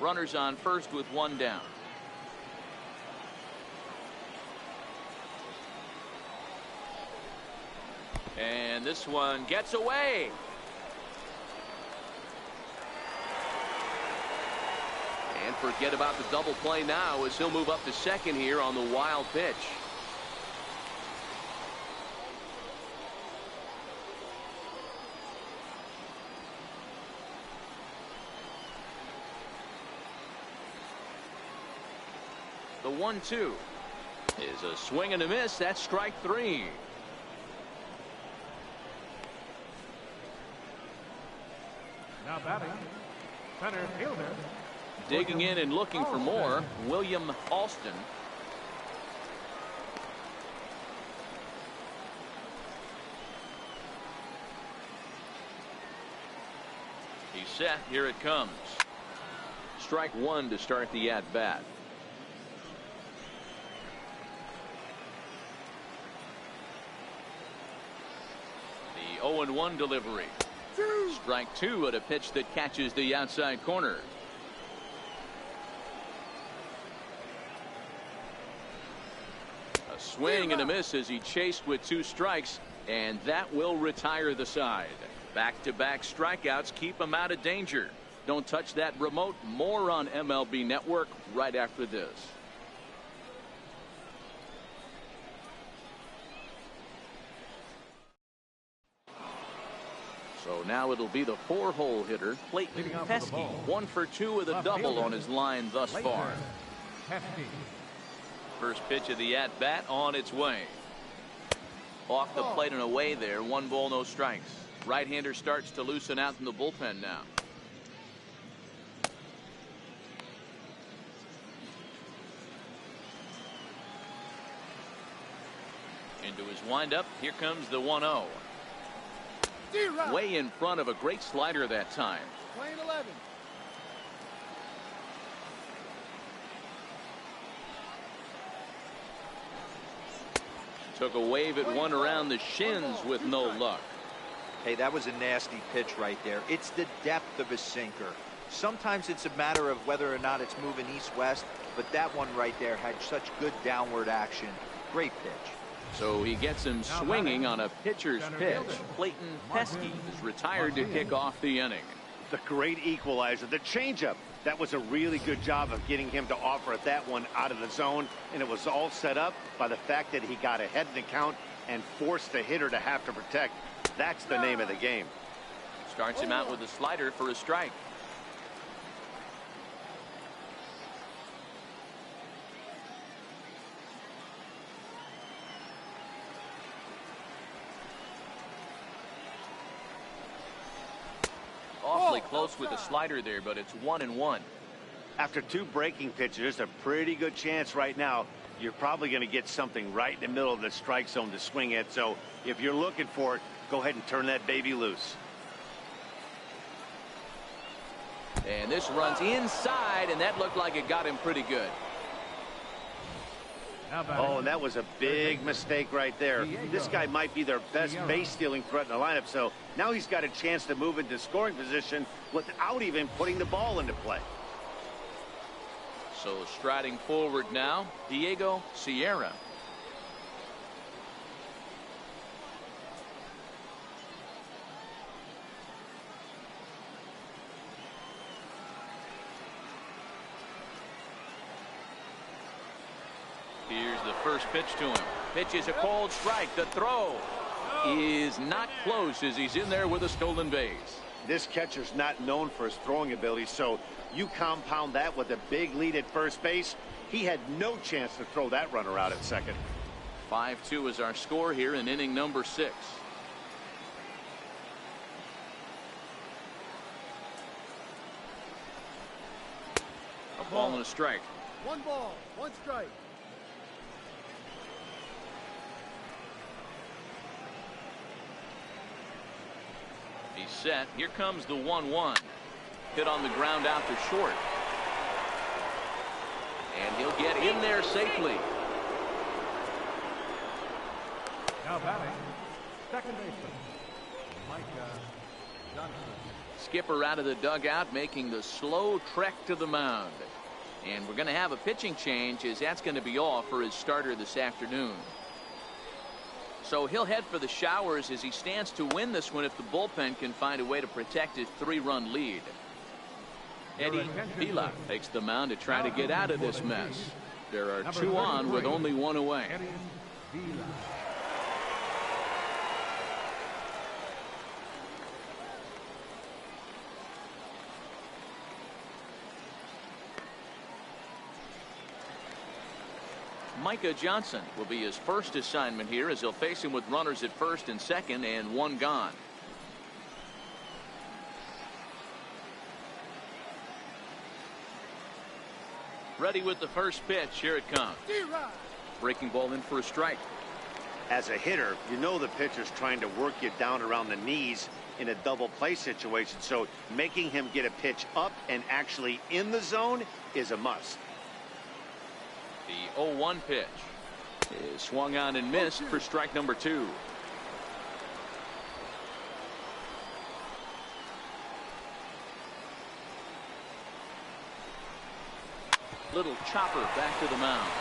Runners on first with 1 down. And this one gets away. And forget about the double play now as he'll move up to second here on the wild pitch. The 1-2 is a swing and a miss. That's strike 3. Now batting, center fielder. Digging in and looking for more, William Alston. He's set. Here it comes. Strike 1 to start the at-bat. The 0-1 delivery. Strike 2 at a pitch that catches the outside corner. A swing and a miss as he chased with 2 strikes, and that will retire the side. Back-to-back strikeouts keep him out of danger. Don't touch that remote. More on MLB Network right after this. So now it'll be the 4-hole hitter, Clayton Pesky. 1 for 2 with a double on his line thus far. First pitch of the at-bat on its way. Off the plate and away there. 1 ball, no strikes. Right-hander starts to loosen out in the bullpen now. Into his windup. Here comes the 1-0. Way in front of a great slider that time. Lane 11. Took a wave at one around the shins with no luck. Hey, that was a nasty pitch right there. It's the depth of a sinker. Sometimes it's a matter of whether or not it's moving east-west, but that one right there had such good downward action. Great pitch. So he gets him swinging on a pitcher's pitch. Clayton Pesky is retired to kick off the inning. The great equalizer, the changeup. That was a really good job of getting him to offer that one out of the zone, and it was all set up by the fact that he got ahead in the count and forced the hitter to have to protect. That's the name of the game. Starts him out with a slider for a strike. Awfully close with the slider there, but it's 1-1. After 2 breaking pitches, there's a pretty good chance right now you're probably going to get something right in the middle of the strike zone to swing at. So if you're looking for it, go ahead and turn that baby loose. And this runs inside, and that looked like it got him pretty good. Oh, and that was a big mistake right there. This guy might be their best base-stealing threat in the lineup, so now he's got a chance to move into scoring position without even putting the ball into play. So striding forward now, Diego Sierra. Here's the first pitch to him. Pitch is a cold strike. The throw is not close as he's in there with a stolen base. This catcher's not known for his throwing ability, so you compound that with a big lead at first base. He had no chance to throw that runner out at second. 5-2 is our score here in inning number 6. A ball and a strike. 1 ball, 1 strike. He's set. Here comes the 1-1. Hit on the ground out to short. And he'll get in there safely. Now batting, second baseman, Micah Johnson. Skipper out of the dugout making the slow trek to the mound. And we're going to have a pitching change as that's going to be all for his starter this afternoon. So he'll head for the showers as he stands to win this one if the bullpen can find a way to protect his 3-run lead. Eddie Vila takes the mound to try to get out of this mess. There are 2 on with only 1 away. Micah Johnson will be his first assignment here as he'll face him with runners at first and second and 1 gone. Ready with the first pitch. Here it comes. Breaking ball in for a strike. As a hitter, you know the pitcher's trying to work you down around the knees in a double play situation, so making him get a pitch up and actually in the zone is a must. The 0-1 pitch is swung on and missed for strike number 2. Little chopper back to the mound.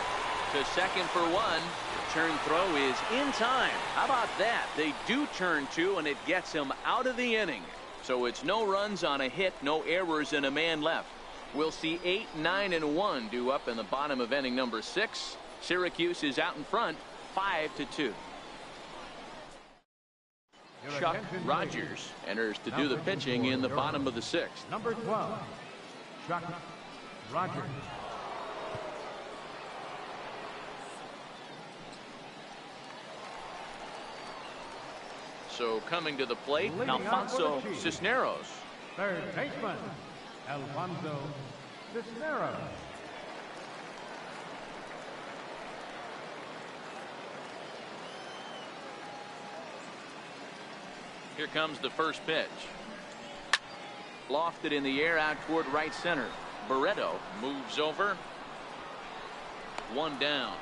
To second for 1. The turn throw is in time. How about that? They do turn 2, and it gets him out of the inning. So it's no runs on a hit, no errors, and a man left. We'll see 8, 9, and 1 due up in the bottom of inning number 6. Syracuse is out in front, 5-2. Chuck Rogers enters to do the pitching in the bottom of the 6th. Number 12, Chuck Rogers. So coming to the plate, Alfonso Cisneros. Third baseman, Alfonso Cisneros. Here comes the first pitch. Lofted in the air out toward right center. Barreto moves over. 1 down.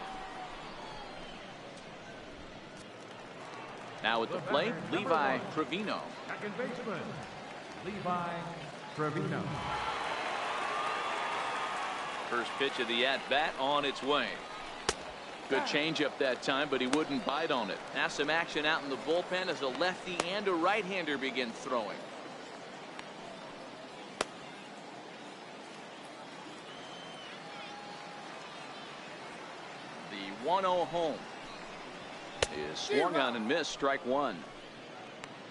Now at the plate, Levi Trevino. Second baseman, Levi Trevino. First pitch of the at-bat on its way. Good changeup that time, but he wouldn't bite on it. Now some action out in the bullpen as a lefty and a right-hander begin throwing. The 1-0 home is swung on and missed. Strike one.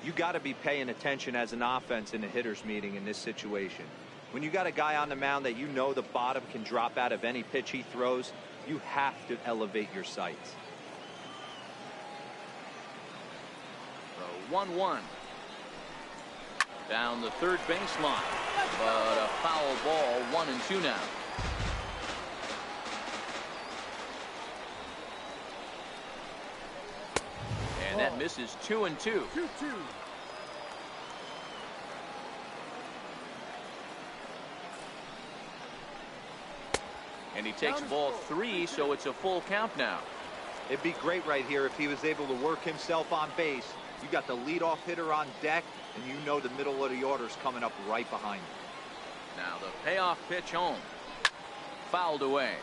You got to be paying attention as an offense in a hitter's meeting in this situation. When you got a guy on the mound that you know the bottom can drop out of any pitch he throws, you have to elevate your sights. The 1-1 down the third baseline, but a foul ball. 1-2 now. And that misses. 2-2. 2-2. And he takes ball 3, so it's a full count now. It'd be great right here if he was able to work himself on base. You got the leadoff hitter on deck, and you know the middle of the order is coming up right behind you. Now the payoff pitch home. Fouled away.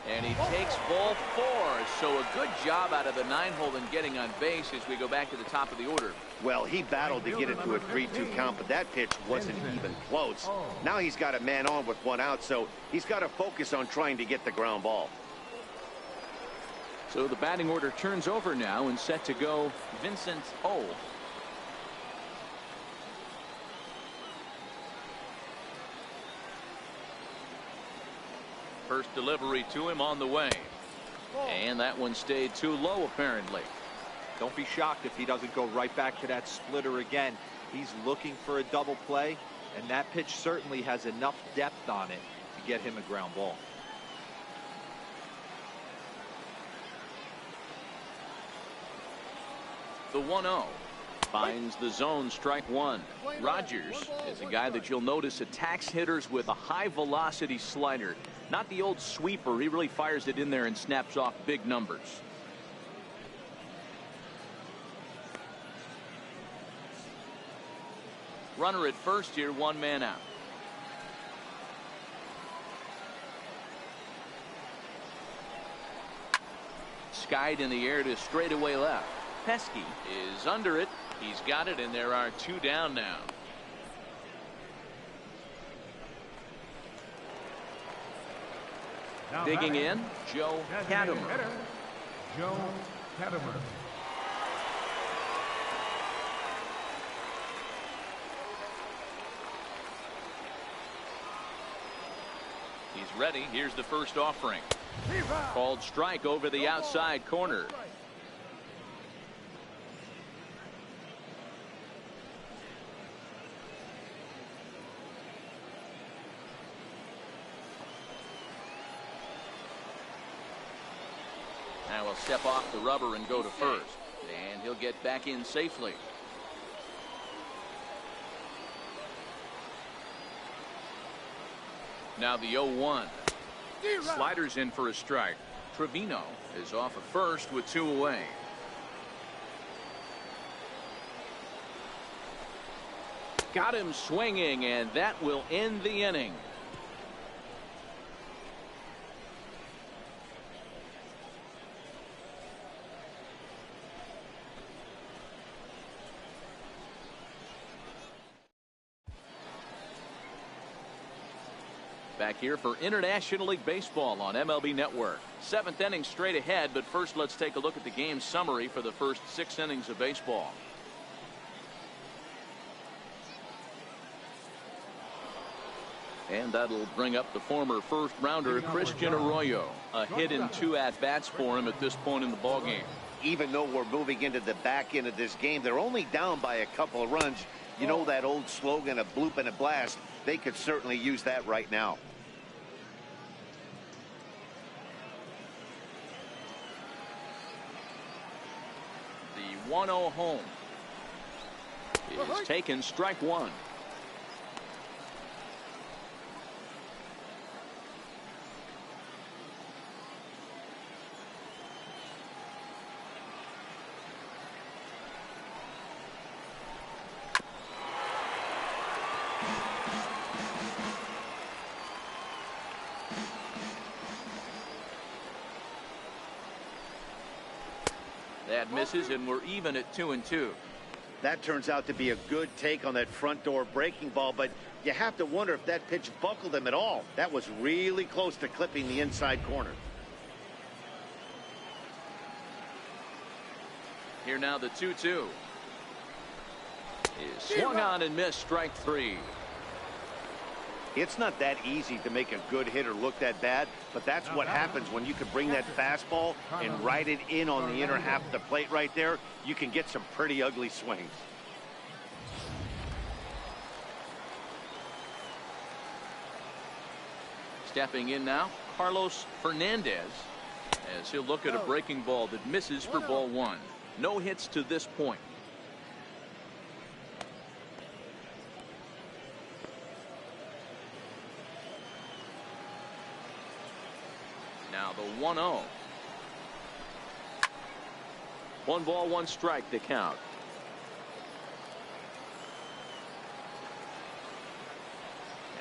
And he takes ball 4. So a good job out of the 9-hole in getting on base as we go back to the top of the order. Well, he battled to get into a 3-2 count, but that pitch wasn't even close. Now he's got a man on with 1 out, so he's got to focus on trying to get the ground ball. So the batting order turns over now and set to go Vincent O. First delivery to him on the way. And that one stayed too low apparently. Don't be shocked if he doesn't go right back to that splitter again. He's looking for a double play, and that pitch certainly has enough depth on it to get him a ground ball. The 1-0 finds the zone. Strike one. Rogers is a guy that you'll notice attacks hitters with a high velocity slider. Not the old sweeper. He really fires it in there and snaps off big numbers. Runner at first here, 1 man out. Skied in the air to straightaway left. Pesky is under it. He's got it, and there are 2 down now. Now Digging batting, in, Joe designated Katimer. hitter, Joe Katimer. He's ready. Here's the first offering. Called strike over the outside corner. Now he'll step off the rubber and go to first. And he'll get back in safely. Now the 0-1. Sliders in for a strike. Trevino is off at first with 2 away. Got him swinging, and that will end the inning. Back here for International League Baseball on MLB Network. 7th inning straight ahead, but first let's take a look at the game summary for the first 6 innings of baseball. And that'll bring up the former first rounder Christian Arroyo. A hit in 2 at-bats for him at this point in the ballgame. Even though we're moving into the back end of this game, they're only down by a couple of runs. You know that old slogan, a bloop and a blast. They could certainly use that right now. The 1-0 home is taken. Strike one. That misses, and we're even at 2-2. That turns out to be a good take on that front door breaking ball, but you have to wonder if that pitch buckled him at all. That was really close to clipping the inside corner. Here now the 2-2. Is swung on and missed, strike 3. It's not that easy to make a good hitter look that bad, but that's what happens when you can bring that fastball and ride it in on the inner half of the plate right there. You can get some pretty ugly swings. Stepping in now, Carlos Fernandez, as he'll look at a breaking ball that misses for ball 1. No hits to this point. Now the 1-0. 1 ball, 1 strike to count.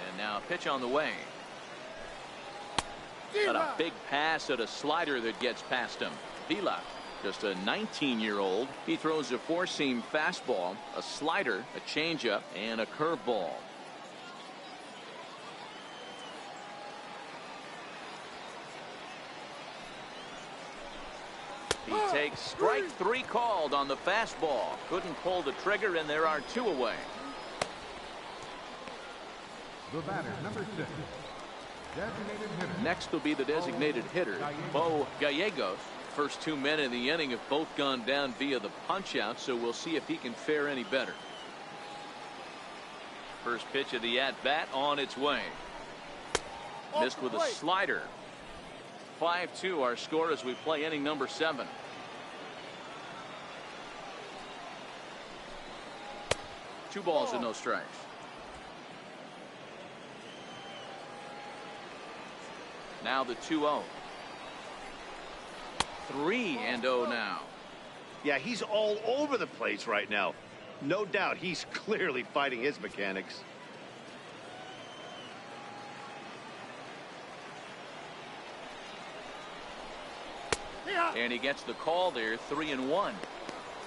And now a pitch on the way. Got a big pass at a slider that gets past him. Vila, just a 19-year-old. He throws a 4-seam fastball, a slider, a changeup, and a curveball. He takes strike 3 called on the fastball. Couldn't pull the trigger, and there are 2 away. The batter, number 6. Designated hitter. Next will be the designated hitter, Bo Gallegos. First 2 men in the inning have both gone down via the punch-out, so we'll see if he can fare any better. First pitch of the at-bat on its way. Missed with a slider. 5-2 our score as we play inning number 7. Two balls and no strikes. Now the 2-0. 3-0 now. Yeah, he's all over the place right now. No doubt he's clearly fighting his mechanics. And he gets the call there. 3-1.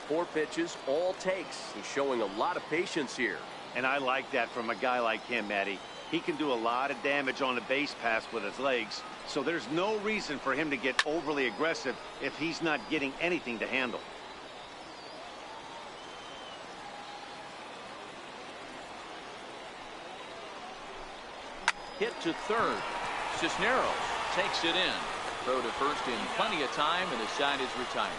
4 pitches, all takes. He's showing a lot of patience here. And I like that from a guy like him, Matty. He can do a lot of damage on a base pass with his legs, so there's no reason for him to get overly aggressive if he's not getting anything to handle. Hit to third. Cisneros takes it in. Throw to first in plenty of time, and the side is retired.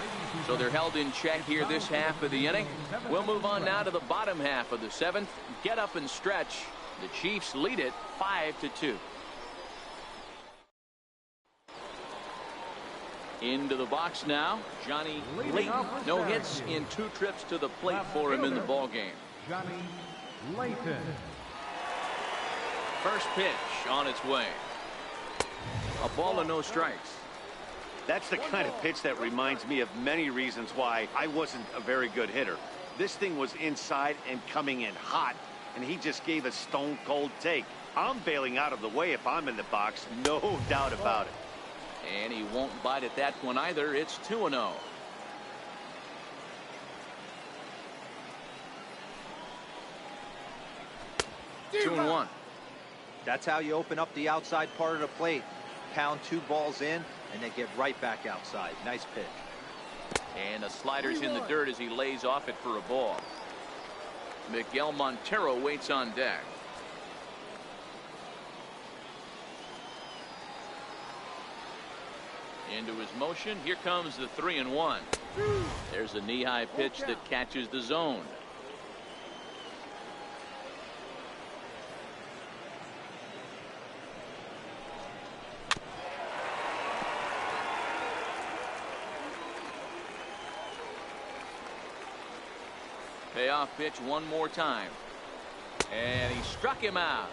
So they're held in check here this half of the inning. We'll move on now to the bottom half of the 7th. Get up and stretch. The Chiefs lead it 5-2. Into the box now, Johnny Layton. No hits in 2 trips to the plate for him in the ball game. Johnny Layton. First pitch on its way. A ball and no strikes. That's the kind of pitch that reminds me of many reasons why I wasn't a very good hitter. This thing was inside and coming in hot, and he just gave a stone cold take. I'm bailing out of the way if I'm in the box, no doubt about it. And he won't bite at that one either. It's 2-0. Two and 1. That's how you open up the outside part of the plate. Pound 2 balls in and then get right back outside. Nice pitch. And the slider's in the dirt as he lays off it for a ball. Miguel Montero waits on deck. Into his motion. Here comes the 3-1. There's a knee-high pitch that catches the zone. Payoff pitch one more time. And he struck him out.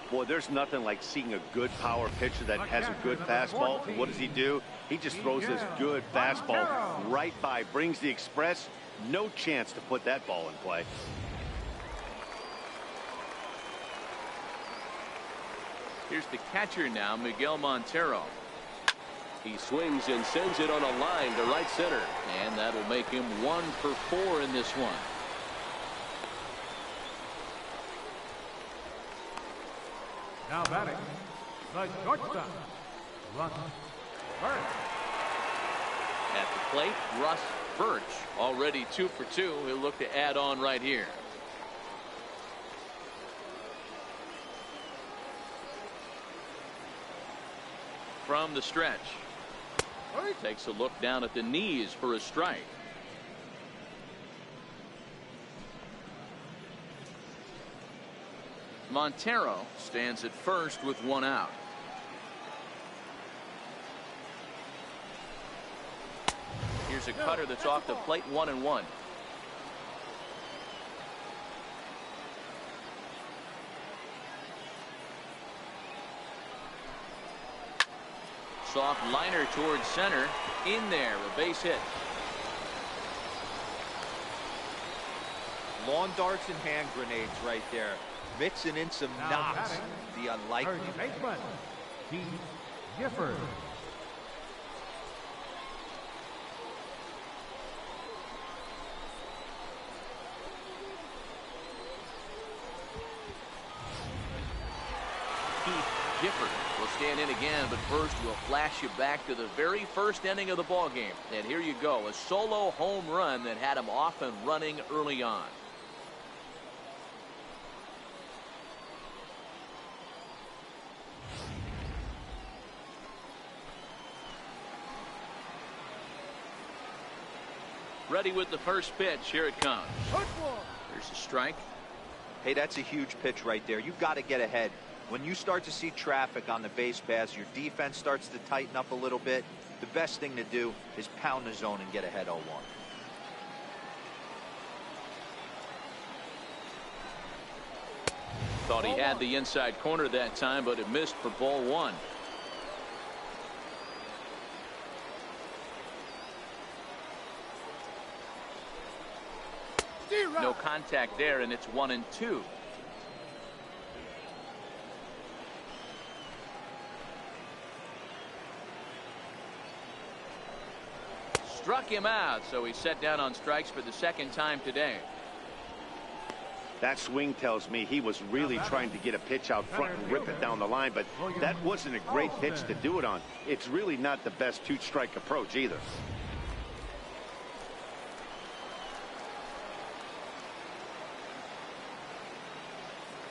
Boy, there's nothing like seeing a good power pitcher that has a good fastball. And what does he do? He just throws this good fastball right by, brings the express. No chance to put that ball in play. Here's the catcher now, Miguel Montero. He swings and sends it on a line to right center. And that'll make him 1 for 4 in this one. Now batting, the shortstop, Russ Birch. At the plate, Russ Birch, already 2 for 2. He'll look to add on right here. From the stretch. Takes a look down at the knees for a strike. Montero stands at first with 1 out. Here's a cutter that's off the plate, 1-1. Soft liner towards center. In there, a base hit. Lawn darts and hand grenades right there. Mixing in some Now knocks. batting, The unlikely. third baseman, Keith Gifford. Keith Gifford will stand in again, but first we'll flash you back to the very first inning of the ball game. And here you go, a solo home run that had him off and running early on. Ready with the first pitch. Here it comes. There's a strike. Hey, that's a huge pitch right there. You've got to get ahead. When you start to see traffic on the base paths, your defense starts to tighten up a little bit. The best thing to do is pound the zone and get ahead 0-1. Thought he had the inside corner that time, but it missed for ball 1. No contact there, and it's 1-2. Struck him out, so he's set down on strikes for the second time today. That swing tells me he was really trying to get a pitch out front and rip it down the line, but that wasn't a great pitch to do it on. It's really not the best 2-strike approach either.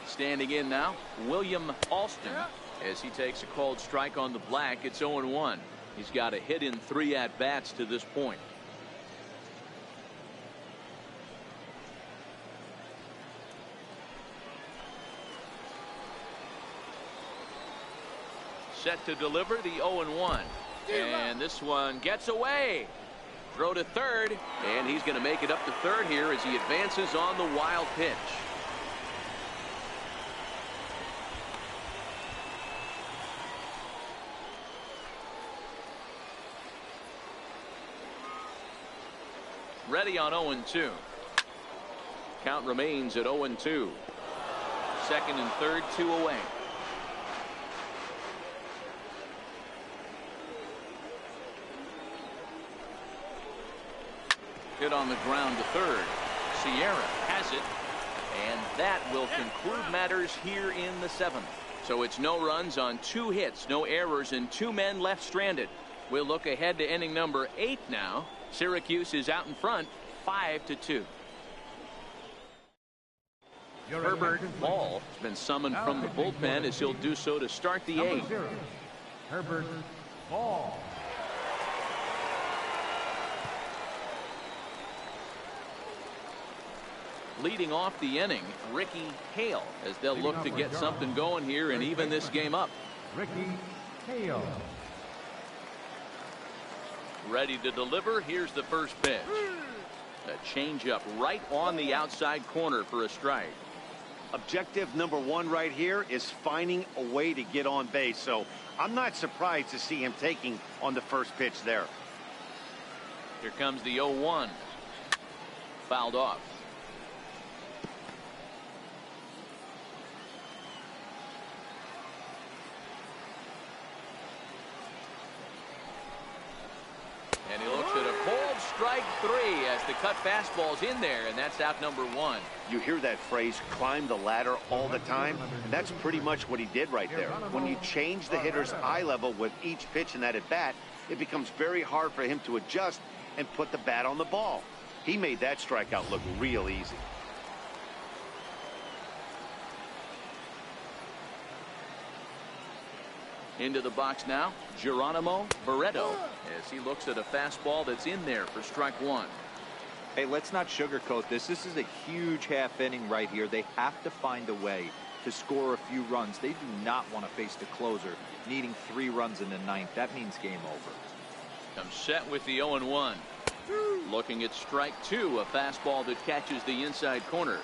Standing in now, William Alston, as he takes a called strike on the black. It's 0-1. He's got a hit in 3 at-bats to this point. Set to deliver the 0-1. And this one gets away. Throw to third, and he's going to make it up to third here as he advances on the wild pitch. Ready on 0-2. Count remains at 0-2. Second and third, 2 away. Hit on the ground to third. Sierra has it, and that will conclude matters here in the 7th. So it's no runs on 2 hits, no errors, and 2 men left stranded. We'll look ahead to inning number 8 now. Syracuse is out in front, 5-2. Herbert Ball has been summoned from the bullpen as he'll do so to start the 8th. Herbert Ball. Leading off the inning, Ricky Hale, as they'll look to get something going here and even this game up. Ricky Hale. Ready to deliver. Here's the first pitch. A changeup right on the outside corner for a strike. Objective number 1 right here is finding a way to get on base. So I'm not surprised to see him taking on the first pitch there. Here comes the 0-1. Fouled off. Strike three as the cut fastball's in there, and that's out number one. You hear that phrase, climb the ladder, all the time, and that's pretty much what he did right there. When you change the hitter's eye level with each pitch in that at-bat, it becomes very hard for him to adjust and put the bat on the ball. He made that strikeout look real easy. Into the box now, Geronimo Barreto, as he looks at a fastball that's in there for strike one. Hey, let's not sugarcoat this. This is a huge half inning right here. They have to find a way to score a few runs. They do not want to face the closer, needing 3 runs in the ninth. That means game over. Comes set with the 0-1. Looking at strike two, a fastball that catches the inside corner.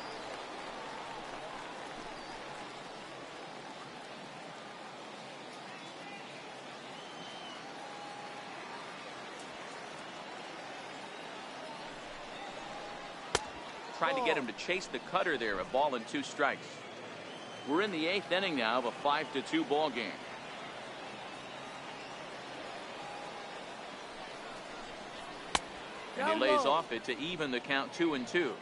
Trying to get him to chase the cutter there. A ball and 2 strikes. We're in the 8th inning now of a 5-2 ball game. And he lays off it to even the count 2-2.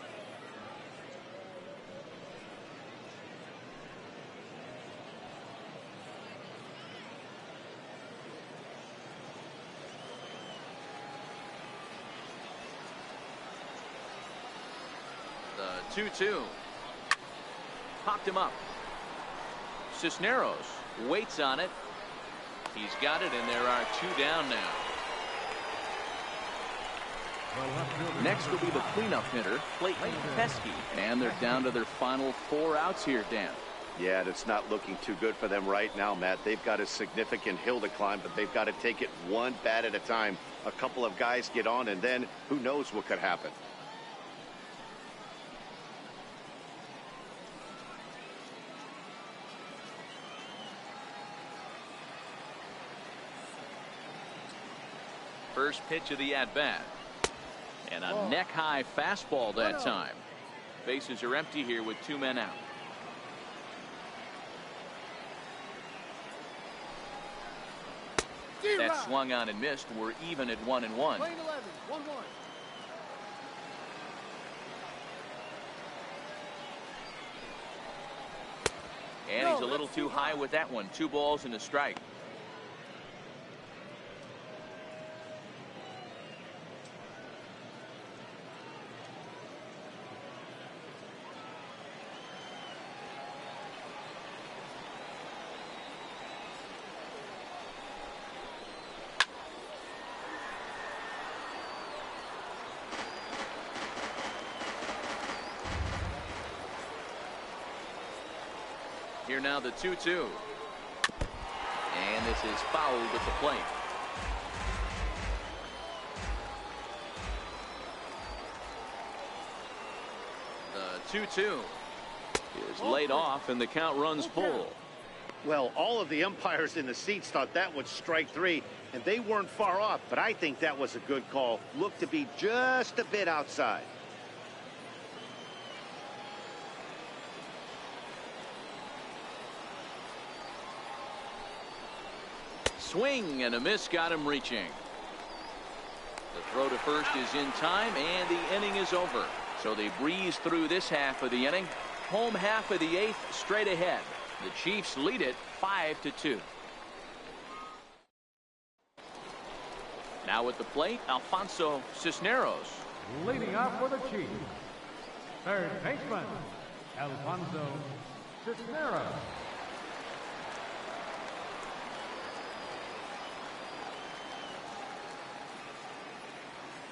The 2-2. Popped him up. Cisneros waits on it. He's got it, and there are 2 down now. Next will be the cleanup hitter, Clayton Pesky, and they're down to their final 4 outs here, Dan. Yeah, it's not looking too good for them right now, Matt. They've got a significant hill to climb, but they've got to take it one bat at a time. A couple of guys get on, and then who knows what could happen. First pitch of the at-bat. And a neck-high fastball that time. Bases are empty here with 2 men out. That swung on and missed. We're even at 1-1. Lane 11, 1-1. And he's a little too high with that one. 2 balls and a strike. Here now the 2-2. And this is fouled at the plate. The 2-2 is laid off, and the count runs full. Well, all of the umpires in the seats thought that was strike 3, and they weren't far off, but I think that was a good call. Looked to be just a bit outside. Swing and a miss got him reaching. The throw to first is in time, and the inning is over. So they breeze through this half of the inning. Home half of the 8th straight ahead. The Chiefs lead it 5-2. Now at the plate, Alfonso Cisneros. Leading off for the Chiefs, third baseman, Alfonso Cisneros.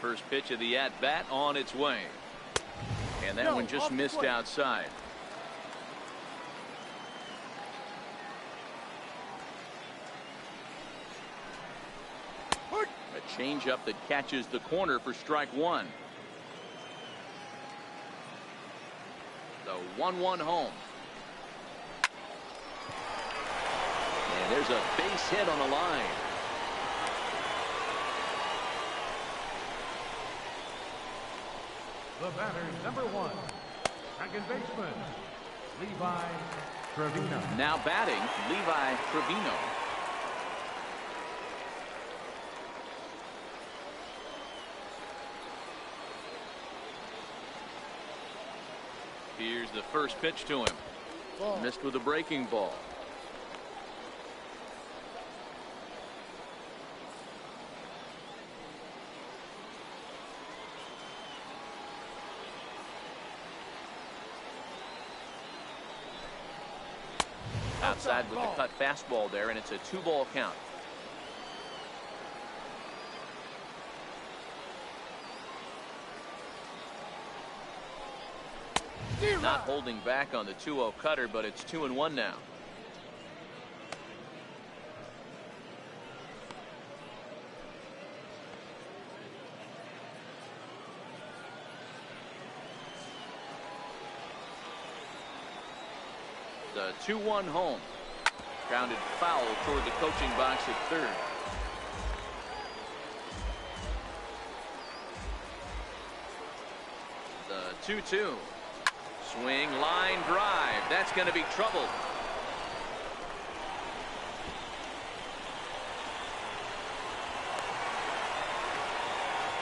First pitch of the at-bat on its way. And that one just missed outside. A changeup that catches the corner for strike 1. The 1-1 home. And there's a base hit on the line. The batter, number 1, second baseman, Levi Trevino. Now batting, Levi Trevino. Here's the first pitch to him. Ball. Missed with a breaking ball. Outside with the cut fastball there, and it's a 2-ball count. Not holding back on the 2-0 cutter, but it's 2-1 now. The 2-1 home. Grounded foul toward the coaching box at third. The 2-2. Swing, line drive. That's going to be trouble.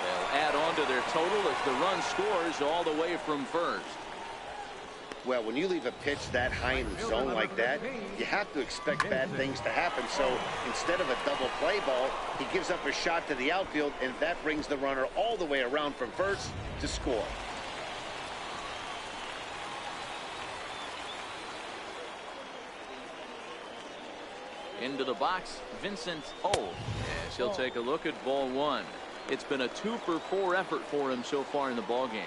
They'll add on to their total as the run scores all the way from first. Well, when you leave a pitch that high in the zone like that, you have to expect bad things to happen. So instead of a double play ball, he gives up a shot to the outfield, and that brings the runner all the way around from first to score. Into the box, Vincent O. Yes, he'll take a look at ball one. It's been a 2-for-4 effort for him so far in the ball game.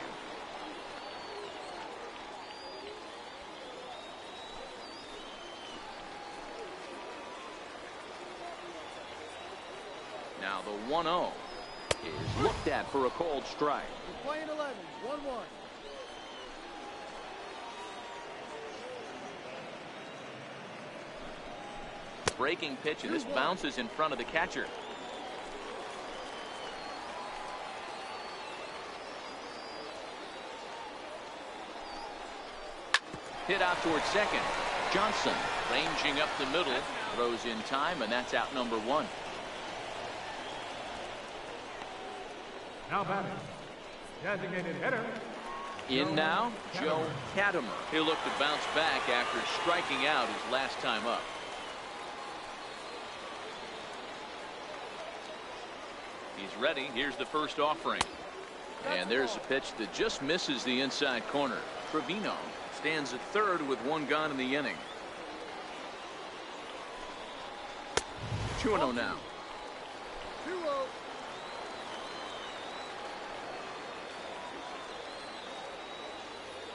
Now the 1-0 is looked at for a called strike. We're playing 11, 1-1. Breaking pitch, and this bounces in front of the catcher. Hit out towards second. Johnson ranging up the middle, throws in time, and that's out number 1. Now batting, designated hitter. In now, Joe Katimer. He'll look to bounce back after striking out his last time up. He's ready. Here's the first offering. And there's a pitch that just misses the inside corner. Trevino stands at third with 1 gone in the inning. 2-0 now. 2-0.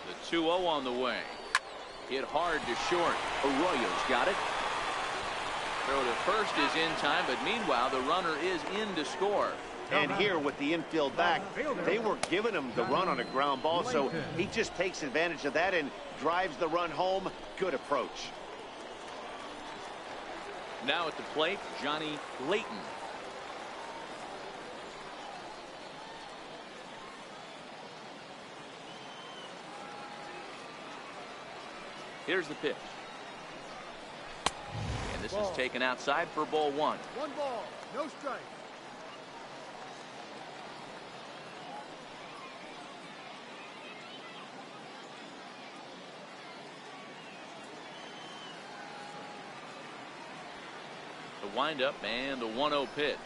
The 2-0 on the way. Hit hard to short. Arroyo's got it. Throw to first is in time, but meanwhile the runner is in to score. And here with the infield back, they were giving him the run on a ground ball, so he just takes advantage of that and drives the run home. Good approach. Now at the plate, Johnny Layton. Here's the pitch. And this is taken outside for ball 1. 1 ball, no strike. The windup and the 1-0 pitch.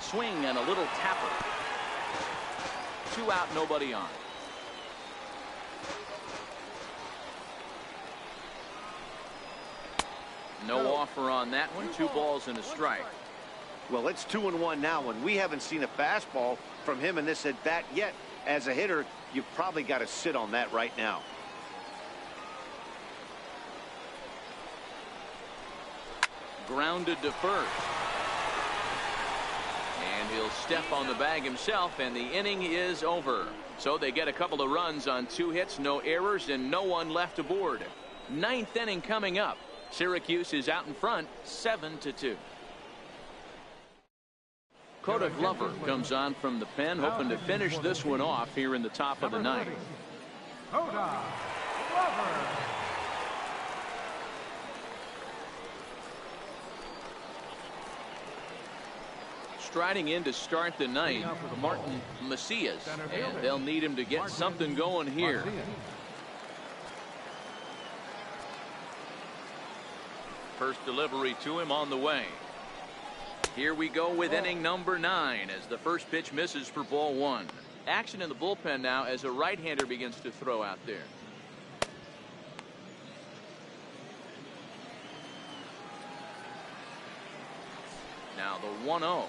Swing and a little tapper. 2 out, nobody on. No offer on that one. 2 balls and a strike. Well, it's 2-1 now, and we haven't seen a fastball from him in this at bat yet. As a hitter, you've probably got to sit on that right now. Grounded to first. And he'll step on the bag himself, and the inning is over. So they get a couple of runs on 2 hits, no errors, and no one left aboard. 9th inning coming up. Syracuse is out in front, 7-2. Coda Glover comes on from the pen, hoping to finish this one off here in the top of the 9th. Coda Glover. Striding in to start the 9th, Martin Macias, and they'll need him to get something going here. First delivery to him on the way. Here we go with inning number 9 as the first pitch misses for ball 1. Action in the bullpen now as a right-hander begins to throw out there. Now the 1-0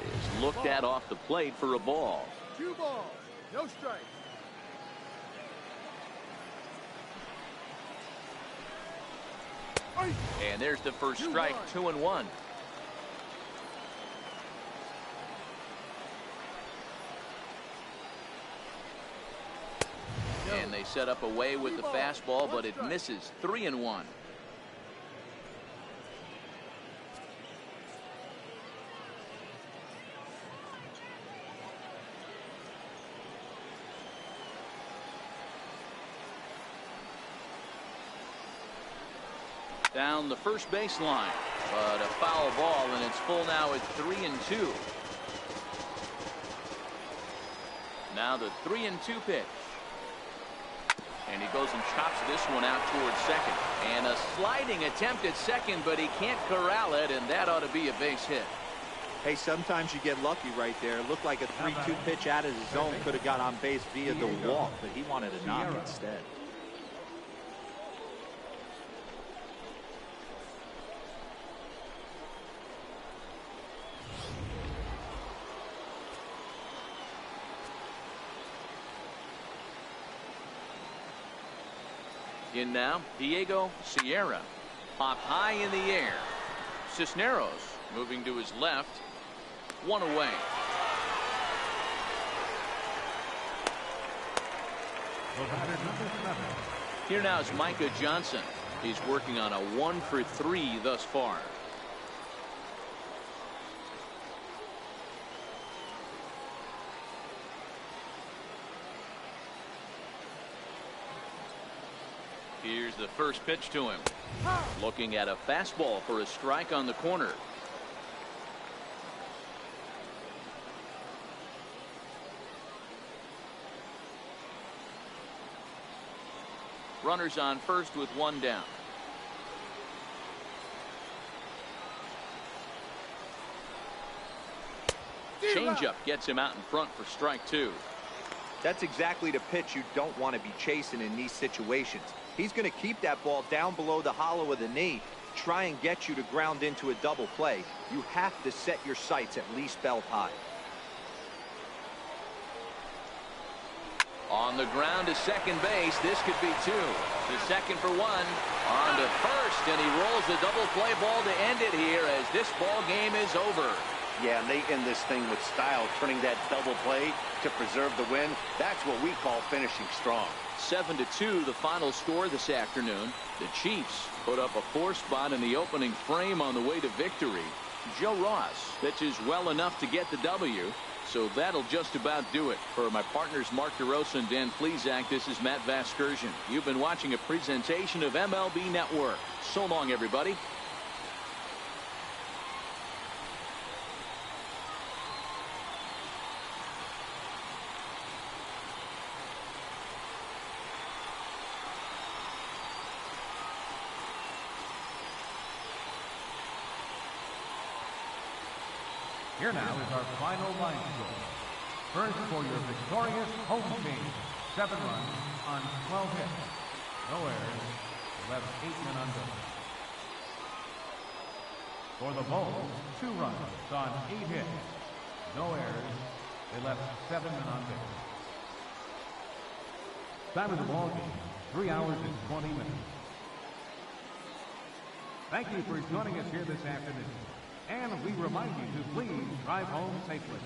is looked at off the plate for a ball. 2 balls, no strike. And there's the first strike, 2-1. And they set up away with the fastball, but it misses. 3-1. Down the first baseline, but a foul ball, and it's full now at 3-2. Now the 3-2 pitch. And he goes and chops this one out towards second. And a sliding attempt at second, but he can't corral it, and that ought to be a base hit. Hey, sometimes you get lucky right there. It looked like a 3-2 pitch out of his zone could have got on base via the walk, but he wanted a knock instead. In now, Diego Sierra. Pop high in the air. Cisneros moving to his left. 1 away. Here now is Micah Johnson. He's working on a 1 for 3 thus far. Here's the first pitch to him. Looking at a fastball for a strike on the corner. Runners on first with 1 down. Changeup gets him out in front for strike 2. That's exactly the pitch you don't want to be chasing in these situations. He's going to keep that ball down below the hollow of the knee, try and get you to ground into a double play. You have to set your sights at least belt high. On the ground to second base. This could be 2. The second for 1. On to first, and he rolls the double play ball to end it here as this ball game is over. Yeah, and they end this thing with style, turning that double play to preserve the win. That's what we call finishing strong. 7-2 the final score this afternoon. The Chiefs put up a 4 spot in the opening frame on the way to victory. Joe Ross pitches well enough to get the W, so that'll just about do it. For my partners Mark DeRosa and Dan Plesac, this is Matt Vasgersian. You've been watching a presentation of MLB Network. So long, everybody. Here now is our final line score. First for your victorious home team, 7 runs on 12 hits. No errors, left 8 men on base. For the Bulls, 2 runs on 8 hits. No errors, they left 7 men on base. Time of the ball game, 3 hours and 20 minutes. Thank you for joining us here this afternoon. And we remind you to please drive home safely.